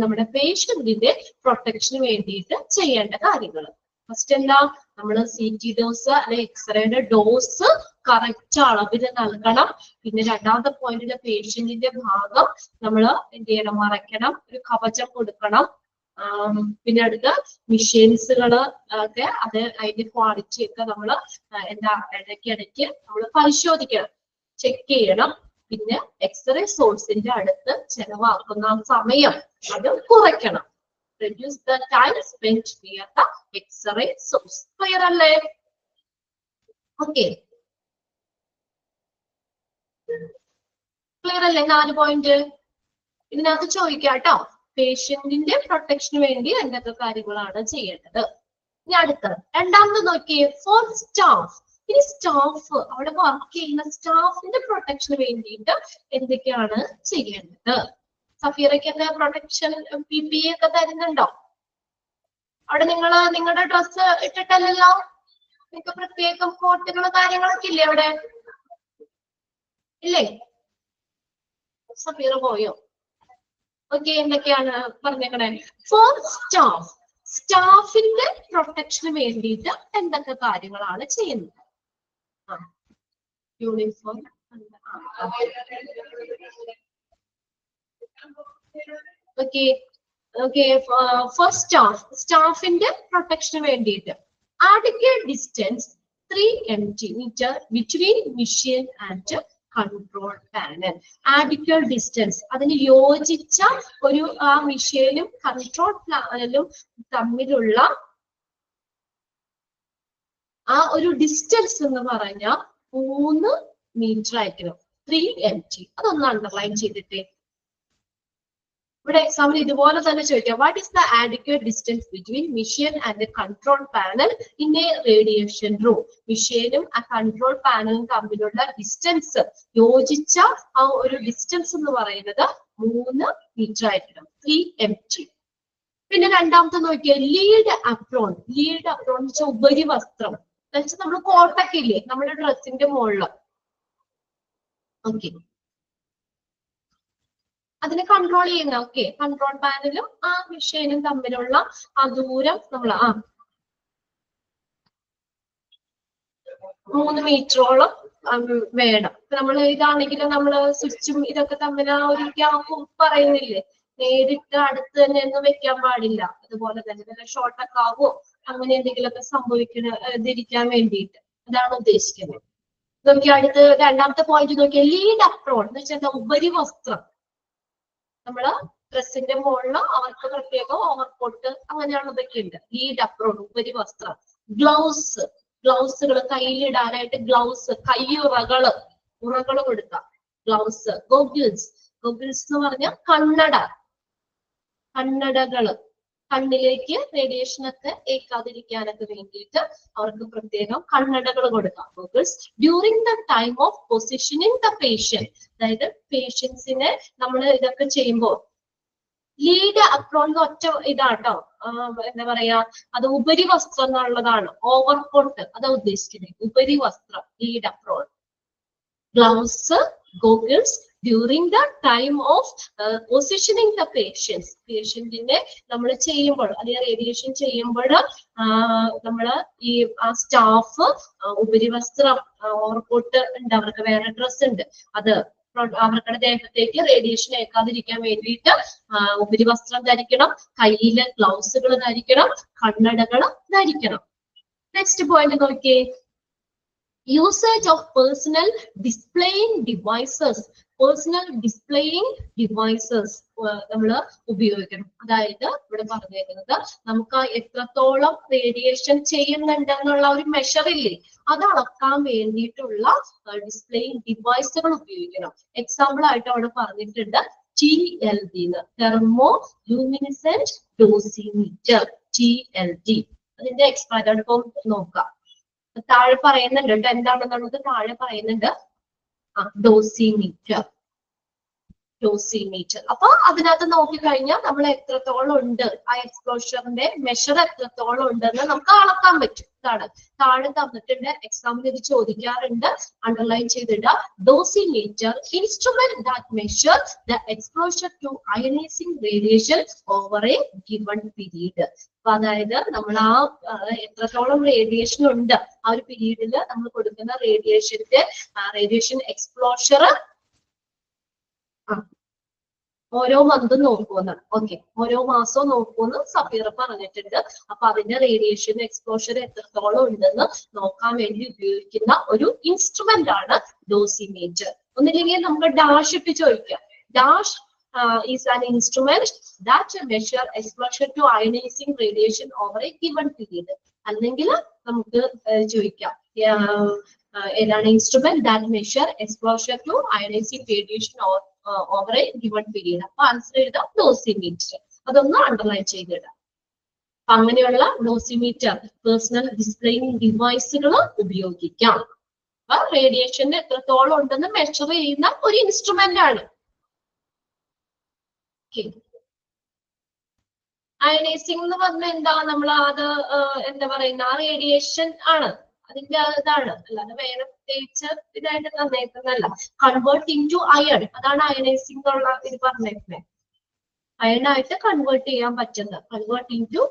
നമ്മുടെ പേഷ്യന്റിന്റെ പ്രൊട്ടക്ഷന് വേണ്ടിയിട്ട് ചെയ്യേണ്ട കാര്യങ്ങൾ. ഫസ്റ്റ് എന്താ, നമ്മൾ CT ഡോസ് അല്ലെങ്കിൽ എക്സ്റേയുടെ ഡോസ് കറക്റ്റ് അളവിൽ നൽകണം. പിന്നെ രണ്ടാമത്തെ പോയിന്റിലെ പേഷ്യന്റിന്റെ ഭാഗം നമ്മൾ എന്ത് ചെയ്യണം, മറയ്ക്കണം, ഒരു കവചം കൊടുക്കണം. പിന്നെ അടുത്ത മെഷീൻസുകൾ ഒക്കെ അതിന്റെ ക്വാളിറ്റി ഒക്കെ നമ്മൾ എന്താ ഇടയ്ക്കിടയ്ക്ക് നമ്മൾ പരിശോധിക്കണം, ചെക്ക് ചെയ്യണം. പിന്നെ എക്സ്റേ സോഴ്സിന്റെ അടുത്ത് ചെലവാക്കുന്ന സമയം അത് കുറയ്ക്കണം. reduce the time spent near the X-ray source. Clear അല്ലേ? Okay. Clear അല്ലേ 4 പോയിന്റ്? ഇതിനകത്ത് ചോദിക്കാം കേട്ടോ, പേഷ്യന്റിന്റെ പ്രൊട്ടക്ഷന് വേണ്ടി എന്തൊക്കെ കാര്യങ്ങളാണ് ചെയ്യേണ്ടത്. ഇനി അടുത്തത് രണ്ടാമത് നോക്കിയേ, ഫോർ സ്റ്റാഫ്. ഇനി സ്റ്റാഫ്, അവിടെ വർക്ക് ചെയ്യുന്ന സ്റ്റാഫിന്റെ പ്രൊട്ടക്ഷന് വേണ്ടിയിട്ട് എന്തൊക്കെയാണ് ചെയ്യേണ്ടത്? സഫീറയ്ക്ക് എന്താ പ്രൊട്ടക്ഷൻ PPE ഒക്കെ തരുന്നുണ്ടോ? അവിടെ നിങ്ങളുടെ ഡ്രസ്സ് ഇട്ടിട്ടല്ലല്ലോ, നിങ്ങൾക്ക് പ്രത്യേകം കോട്ടുകൾ കാര്യങ്ങളൊക്കെ ഇല്ലേ അവിടെ? ഇല്ലേ? സഫീറ പോയോ? ഓക്കെ, എന്തൊക്കെയാണ് പറഞ്ഞേക്കണേ? ഫോർ സ്റ്റാഫ്, സ്റ്റാഫിന്റെ പ്രൊട്ടക്ഷന് വേണ്ടിയിട്ട് എന്തൊക്കെ കാര്യങ്ങളാണ് ചെയ്യുന്നത്? യൂണിഫോം, ഫോർ സ്റ്റാഫ്, സ്റ്റാഫിന്റെ പ്രൊട്ടക്ഷന് വേണ്ടിയിട്ട് adequate distance 3 meter between machine and control panel. Adequate distance, അതിന് യോജിച്ച ഒരു ആ മെഷീനും കൺട്രോൾ പാനലും തമ്മിലുള്ള ആ ഒരു ഡിസ്റ്റൻസ് എന്ന് പറഞ്ഞാൽ 3 മീറ്റർ ആയിരിക്കണം. 3 MT. അതൊന്ന് അണ്ടർലൈൻ ചെയ്തിട്ടേ. ഇവിടെ എക്സാമ്പിൾ ഇതുപോലെ തന്നെ ചോദിക്കാം, what is the adequate distance between machine and control panel in A radiation room? മെഷീനും ആ കൺട്രോൾ പാനലും തമ്മിലുള്ള ഡിസ്റ്റൻസ്, യോജിച്ച ആ ഒരു ഡിസ്റ്റൻസ് എന്ന് പറയുന്നത് 3 മീറ്റർ ആയിരിക്കണം. 3 MT. പിന്നെ രണ്ടാമത്തെ നോക്കിയാൽ ലീഡ് അപ്രോൺ. ലീഡ് അപ്രോൺ എന്ന് വെച്ചാൽ ഉപരിവസ്ത്രം. എന്നുവെച്ചാൽ നമ്മൾ കോട്ടൊക്കെ ഇല്ലേ നമ്മുടെ ഡ്രസ്സിന്റെ മുകളിൽ, ഓക്കെ, അതിനെ കൺട്രോൾ ചെയ്യുന്ന, ഓക്കെ, കൺട്രോൾ പാനലും ആ മെഷീനും തമ്മിലുള്ള ആ ദൂരം നമ്മൾ 3 മീറ്ററോളം വേണം. നമ്മൾ ഇതാണെങ്കിലും നമ്മൾ സ്വിച്ചും ഇതൊക്കെ തമ്മിൽ ആ ഒരു ഗ്യാപ്പ് പറയുന്നില്ലേ, നേരിട്ട് അടുത്ത് തന്നെ ഒന്നും വെക്കാൻ പാടില്ല. അതുപോലെ തന്നെ വല്ല ഷോർട്ടൊക്കെ ആവോ അങ്ങനെ എന്തെങ്കിലുമൊക്കെ സംഭവിക്കാതിരിക്കാൻ വേണ്ടിയിട്ട് അതാണ് ഉദ്ദേശിക്കുന്നത്. നോക്കി അടുത്ത് രണ്ടാമത്തെ പോയിന്റ് നോക്കിയാൽ ലീഡ് അപ്രോൺ എന്ന് വെച്ചാൽ ഉപരിവസ്ത്രം. നമ്മള് ഡ്രസ്സിന്റെ മുകളിൽ അവർക്ക് പ്രത്യേകം ഓവർകോട്ട് അങ്ങനെയുള്ളതൊക്കെ ഉണ്ട്. ലീഡ് അപ്രോൺ ഉപരിവസ്ത്രം. ഗ്ലൗസ്, ഗ്ലൗസുകൾ കയ്യിലിടാനായിട്ട് ഗ്ലൗസ്, കയ്യുറകള്, ഉറകള് കൊടുക്കാം. ഗ്ലൗസ്. ഗോഗിൾസ്, ഗോഗിൾസ് എന്ന് പറഞ്ഞാൽ കണ്ണടകള്, കണ്ണിലേക്ക് റേഡിയേഷൻ ഒക്കെ ഏൽക്കാതിരിക്കാനൊക്കെ വേണ്ടിയിട്ട് അവർക്ക് പ്രത്യേകം കണ്ണടകൾ കൊടുക്കാം. Goggles. During the time of positioning the patient, അതായത് പേഷ്യൻസിനെ നമ്മൾ ഇതൊക്കെ ചെയ്യുമ്പോൾ ലീഡ് അപ്രോൺ ഒറ്റ ഇതാട്ടോ, എന്താ പറയാ, അത് ഉപരിവസ്ത്രം എന്നുള്ളതാണ്. ഓവർകോട്ട് അതാ ഉദ്ദേശിക്കുന്നത്, ഉപരിവസ്ത്രം. Lead apron. Gloves, goggles during the time of positioning the patients. പേഷ്യന്റിനെ നമ്മൾ ചെയ്യുമ്പോൾ അല്ലെങ്കിൽ റേഡിയേഷൻ ചെയ്യുമ്പോൾ നമ്മള് ഈ ആ സ്റ്റാഫ് ഉപരിവസ്ത്രം, ഓവർകോട്ട് ഉണ്ട്, അവർക്ക് വേറെ ഡ്രസ് ഉണ്ട്, അത് അവരുടെ ദേഹത്തേക്ക് റേഡിയേഷൻ ഏൽക്കാതിരിക്കാൻ വേണ്ടിയിട്ട് ഉപരിവസ്ത്രം ധരിക്കണം, കയ്യില് ഗ്ലൗസുകൾ ധരിക്കണം, കണ്ണടകൾ ധരിക്കണം. നെക്സ്റ്റ് പോയിന്റ് നോക്കിയേ, usage of personal displaying devices. Personal displaying devices നമ്മൾ ഉപയോഗിക്കണം. അതായത് ഇവിടെ പറഞ്ഞേക്കുന്നത് നമുക്ക് എത്രത്തോളം റേഡിയേഷൻ ചെയ്യുന്നുണ്ടെന്നുള്ള ഒരു മെഷർ ഇല്ലേ, അത് അളക്കാൻ വേണ്ടിയിട്ടുള്ള ഡിസ്പ്ലേയിങ് ഡിവൈസുകൾ ഉപയോഗിക്കണം. എക്സാമ്പിൾ ആയിട്ട് അവിടെ പറഞ്ഞിട്ടുണ്ട് TLD, തെർമോ ലൂമിനിസെന്റ് ഡോസിമീറ്റർ, TLD. അതിന്റെ എക്സ്പാൻഡ് നോക്കാം. താഴെ പറയുന്നുണ്ട് കേട്ടോ, എന്താണെന്നുള്ളത് താഴെ പറയുന്നുണ്ട്. ഡോസിമീറ്റർ. ഡോസിമീറ്റർ. അപ്പൊ അതിനകത്ത് നോക്കിക്കഴിഞ്ഞാൽ നമ്മൾ എത്രത്തോളം ഉണ്ട്, ആ എക്സ്പോഷറിന്റെ മെഷർ എത്രത്തോളം ഉണ്ടെന്ന് നമുക്ക് അളക്കാൻ പറ്റും. ഇതാണ് താഴെ തന്നിട്ടുണ്ട്, എക്സാമിന് ഇത് ചോദിക്കാറുണ്ട്, അണ്ടർലൈൻ ചെയ്തിട്ട്. Dosimeter, instrument that measure the exposure to ionising radiation over a given period. അപ്പൊ അതായത് നമ്മൾ ആ എത്രത്തോളം റേഡിയേഷൻ ഉണ്ട് ആ ഒരു പീരീഡിൽ നമ്മൾ കൊടുക്കുന്ന റേഡിയേഷൻ എക്സ്പോഷർ ഓരോ മന്തും നോക്കുമെന്നാണ്. ഓക്കെ, ഓരോ മാസവും നോക്കുമെന്ന് സഫീർ പറഞ്ഞിട്ടുണ്ട്. അപ്പൊ അതിന്റെ റേഡിയേഷൻ എക്സ്പോഷർ എത്രത്തോളം ഉണ്ടെന്ന് നോക്കാൻ വേണ്ടി ഉപയോഗിക്കുന്ന ഒരു ഇൻസ്ട്രുമെന്റ് ആണ് ഡോസിമീറ്റർ. ഒന്നില്ലെങ്കിൽ നമുക്ക് ഡാഷ് ഇട്ട് ചോദിക്കാം. Dash is an instrument that measure exposure to ionizing radiation over a given period. അല്ലെങ്കിൽ നമുക്ക് ചോദിക്കാം ഏതാണ് instrument that measure exposure to ionising radiation over a given period. അപ്പൊ ആൻസർ എഴുതാം ഡോസിമീറ്റർ. അതൊന്ന് അണ്ടർലൈൻ ചെയ്തിടാം. അപ്പൊ അങ്ങനെയുള്ള ഡോസിമീറ്റർ പേഴ്സണൽ ഡിസ്പ്ലേയിങ് ഡിവൈസുകൾ ഉപയോഗിക്കാം. അപ്പൊ റേഡിയേഷൻ എത്രത്തോളം ഉണ്ടെന്ന് മെഷർ ചെയ്യുന്ന ഒരു ഇൻസ്ട്രുമെന്റ് ആണ്. അയനൈസിംഗ് എന്ന് പറഞ്ഞാൽ എന്താ, നമ്മൾ അത് എന്താ പറയുന്ന ആ റേഡിയേഷൻ ആണ്, അതിന്റെ ഇതാണ്, അല്ലാതെ വേറെ പ്രത്യേകിച്ച് ഇതായിട്ട് തന്നേക്കുന്നല്ല. കൺവേർട്ട് ടു അയൺ, അതാണ് അയനൈസിംഗ് എന്നുള്ള ഇത് പറഞ്ഞേക്കുന്നത്. അയണായിട്ട് കൺവേർട്ട് ചെയ്യാൻ പറ്റുന്നത്, കൺവേർട്ട് ടു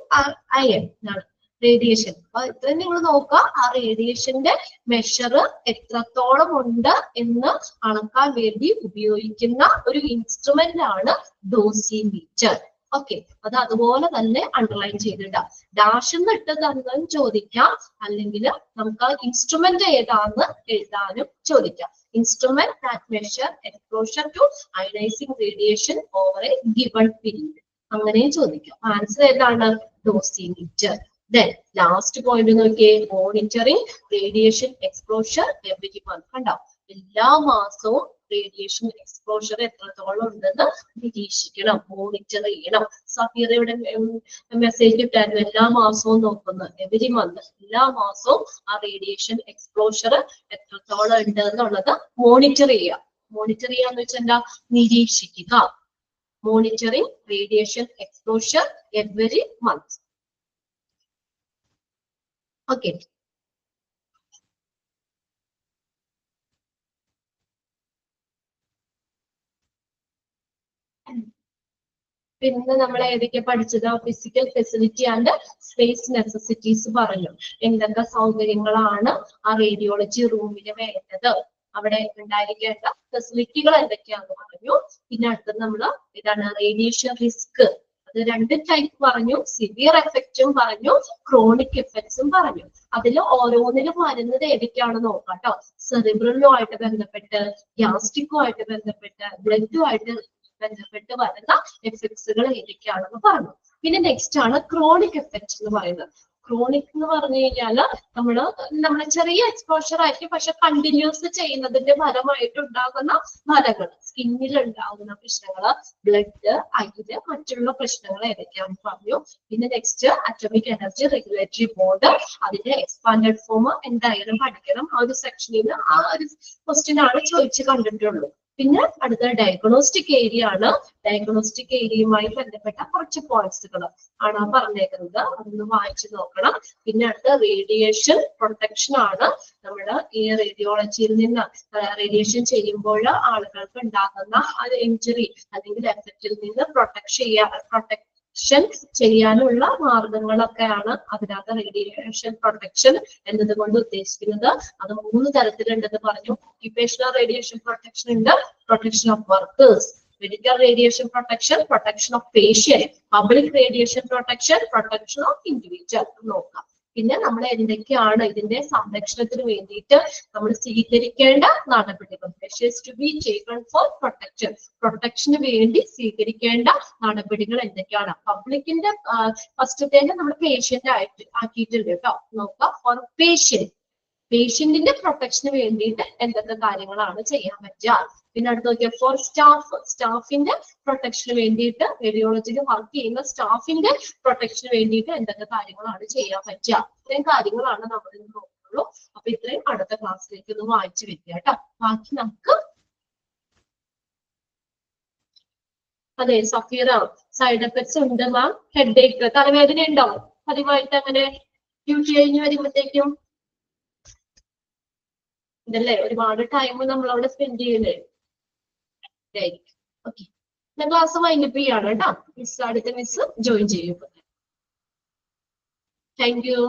അയൺ ആണ് റേഡിയേഷൻ. അപ്പൊ ഇത്രയും നിങ്ങൾ നോക്കുക, ആ റേഡിയേഷന്റെ മെഷർ എത്രത്തോളം ഉണ്ട് എന്ന് അളക്കാൻ വേണ്ടി ഉപയോഗിക്കുന്ന ഒരു ഇൻസ്ട്രുമെന്റ് ആണ് ഡോസിമീറ്റർ. ഓക്കെ, അത് അതുപോലെ തന്നെ അണ്ടർലൈൻ ചെയ്തിടാം. ഡാഷ് എന്ന് ഇട്ട് തന്നും ചോദിക്കാം, അല്ലെങ്കിൽ നമുക്ക് ഇൻസ്ട്രുമെന്റ് ഏതാന്ന് എഴുതാനും ചോദിക്കാം. Instrument that measure exposure to ionising radiation over a given period, അങ്ങനെയും ചോദിക്കാം. ആൻസർ ഏതാണ്? ഡോസിമീറ്റർ. Then last point നോക്കിയേ, monitoring radiation exposure every month. കണ്ടോ, എല്ലാ മാസവും റേഡിയേഷൻ എക്സ്പോഷർ എത്രത്തോളം ഉണ്ടെന്ന് നിരീക്ഷിക്കണം, മോണിറ്റർ ചെയ്യണം. സഫീർ ഇവിടെ മെസ്സേജ് ഇട്ടായിരുന്നു, എല്ലാ മാസവും നോക്കുന്നു, എവറി മന്ത്, എല്ലാ മാസവും ആ റേഡിയേഷൻ എക്സ്പോഷർ എത്രത്തോളം ഉണ്ട് എന്നുള്ളത് മോണിറ്റർ ചെയ്യുക. മോണിറ്റർ ചെയ്യാന്ന് വെച്ചാൽ എന്താ? നിരീക്ഷിക്കുക. Monitoring radiation exposure every month. Okay, പിന്നെ നമ്മൾ ഏതൊക്കെ പഠിച്ചത്? Physical facility and space necessities പറഞ്ഞു. എന്തൊക്കെ സൗകര്യങ്ങളാണ് ആ റേഡിയോളജി റൂമിന് വേണ്ടത്, അവിടെ ഉണ്ടായിരിക്കേണ്ട ഫെസിലിറ്റികൾ എന്തൊക്കെയാണെന്ന് പറഞ്ഞു. പിന്നെ അടുത്തത് നമ്മൾ ഇതാണ് റേഡിയേഷൻ റിസ്ക്. അത് രണ്ട് ടൈപ്പ് പറഞ്ഞു, സിവിയർ എഫക്റ്റും പറഞ്ഞു, ക്രോണിക് എഫക്ട്സും പറഞ്ഞു. അതിൽ ഓരോന്നിലും വരുന്നത് ഏതൊക്കെയാണെന്ന് നോക്കാം കേട്ടോ. സെറിബ്രലുമായിട്ട് ബന്ധപ്പെട്ട്, ഗ്യാസ്ട്രിക്കുമായിട്ട് ബന്ധപ്പെട്ട്, ബ്ലഡുമായിട്ട് ബന്ധപ്പെട്ട് വരുന്ന എഫക്ട്സുകൾ ഏതൊക്കെയാണെന്ന് പറഞ്ഞു. പിന്നെ നെക്സ്റ്റ് ആണ് ക്രോണിക് എഫക്ട്സ് എന്ന് പറയുന്നത്. ക്രോണിക് എന്ന് പറഞ്ഞു കഴിഞ്ഞാല് നമ്മള് ചെറിയ എക്സ്പോഷർ ആയിരിക്കും, പക്ഷെ കണ്ടിന്യൂസ് ചെയ്യുന്നതിന്റെ ഫലമായിട്ടുണ്ടാകുന്ന ഫലങ്ങൾ, സ്കിന്നിൽ ഉണ്ടാകുന്ന പ്രശ്നങ്ങള്, ബ്ലഡ്, അയില്, മറ്റുള്ള പ്രശ്നങ്ങൾ ഏതൊക്കെയാണെന്ന് പറഞ്ഞു. പിന്നെ next atomic energy regulatory board, അതിന്റെ എക്സ്പാൻഡഡ് ഫോം എന്തായാലും പഠിക്കണം. ആ ഒരു സെക്ഷനിൽ ആ ഒരു ക്വസ്റ്റ്യൻ ആണ് ചോദിച്ച് കണ്ടിട്ടുള്ളൂ. പിന്നെ അടുത്ത ഡയഗ്നോസ്റ്റിക് ഏരിയ ആണ്. ഡയഗ്നോസ്റ്റിക് ഏരിയയുമായി ബന്ധപ്പെട്ട കുറച്ച് പോയിന്റ്സുകൾ ആണ് പറഞ്ഞേക്കുന്നത്, അതൊന്ന് വായിച്ചു നോക്കണം. പിന്നെ അടുത്ത റേഡിയേഷൻ പ്രൊട്ടക്ഷൻ ആണ്. നമ്മുടെ ഈ റേഡിയോളജിയിൽ നിന്ന് റേഡിയേഷൻ ചെയ്യുമ്പോൾ ആളുകൾക്ക് ഉണ്ടാകുന്ന ഒരു ഇഞ്ചുറി അല്ലെങ്കിൽ എഫക്റ്റിൽ നിന്ന് പ്രൊട്ടക്ഷൻ ചെയ്യാനുള്ള മാർഗങ്ങളൊക്കെയാണ് അതിനകത്ത് റേഡിയേഷൻ പ്രൊട്ടക്ഷൻ എന്നതുകൊണ്ട് ഉദ്ദേശിക്കുന്നത്. അത് 3 തരത്തിലുണ്ടെന്ന് പറഞ്ഞു. ഒക്യുപേഷണൽ റേഡിയേഷൻ പ്രൊട്ടക്ഷൻ ഉണ്ട്, protection of workers, medical radiation protection, protection of patient, public radiation protection, protection of individual നോക്കാം. പിന്നെ നമ്മൾ എന്തൊക്കെയാണ് ഇതിന്റെ സംരക്ഷണത്തിന് വേണ്ടിയിട്ട് നമ്മൾ സ്വീകരിക്കേണ്ട നടപടികൾ, measures to be taken for protection, പ്രൊട്ടക്ഷന് വേണ്ടി സ്വീകരിക്കേണ്ട നടപടികൾ എന്തൊക്കെയാണ്. പബ്ലിക്കിന്റെ ഫസ്റ്റത്തേക്ക് നമ്മൾ പേഷ്യന്റ് ആക്കിയിട്ടുണ്ട് കേട്ടോ. നോക്കാം, ഫോർ പേഷ്യന്റിന്റെ പ്രൊട്ടക്ഷന് വേണ്ടിയിട്ട് എന്തൊക്കെ കാര്യങ്ങളാണ് ചെയ്യാൻ പറ്റുക. പിന്നെ അടുത്ത് നോക്കിയാൽ ഫോർ സ്റ്റാഫിന്റെ പ്രൊട്ടക്ഷന് വേണ്ടിയിട്ട്, റേഡിയോളജിയിൽ വർക്ക് ചെയ്യുന്ന സ്റ്റാഫിന്റെ പ്രൊട്ടക്ഷന് വേണ്ടിയിട്ട് എന്തൊക്കെ കാര്യങ്ങളാണ് ചെയ്യാൻ പറ്റുക. ഇത്രയും കാര്യങ്ങളാണ് നമ്മൾ ഇന്ന് നോക്കുന്നത്. ഉള്ളൂ. അപ്പൊ ഇത്രയും അടുത്ത ക്ലാസ്സിലേക്ക് ഒന്ന് വായിച്ചു വെക്കുക കേട്ടോ. ബാക്കി നമുക്ക് അതെ സഫീറ സൈഡ് എഫക്ട്സ് ഉണ്ട് മാം. ഹെഡേക്ക് തലവേദന ഉണ്ടാവും പതിവായിട്ട് അങ്ങനെ ഡ്യൂട്ടി കഴിഞ്ഞ് വരുമ്പോഴത്തേക്കും ഇതല്ലേ ഒരുപാട് ടൈം നമ്മൾ അവിടെ സ്പെൻഡ് ചെയ്യില്ലേ. ഓക്കെ ഞാൻ ക്ലാസ് വൈൻഡപ്പ് ചെയ്യാണ് കേട്ടോ. മിസ് അടുത്ത മിസ് ജോയിൻ ചെയ്യും. Thank you.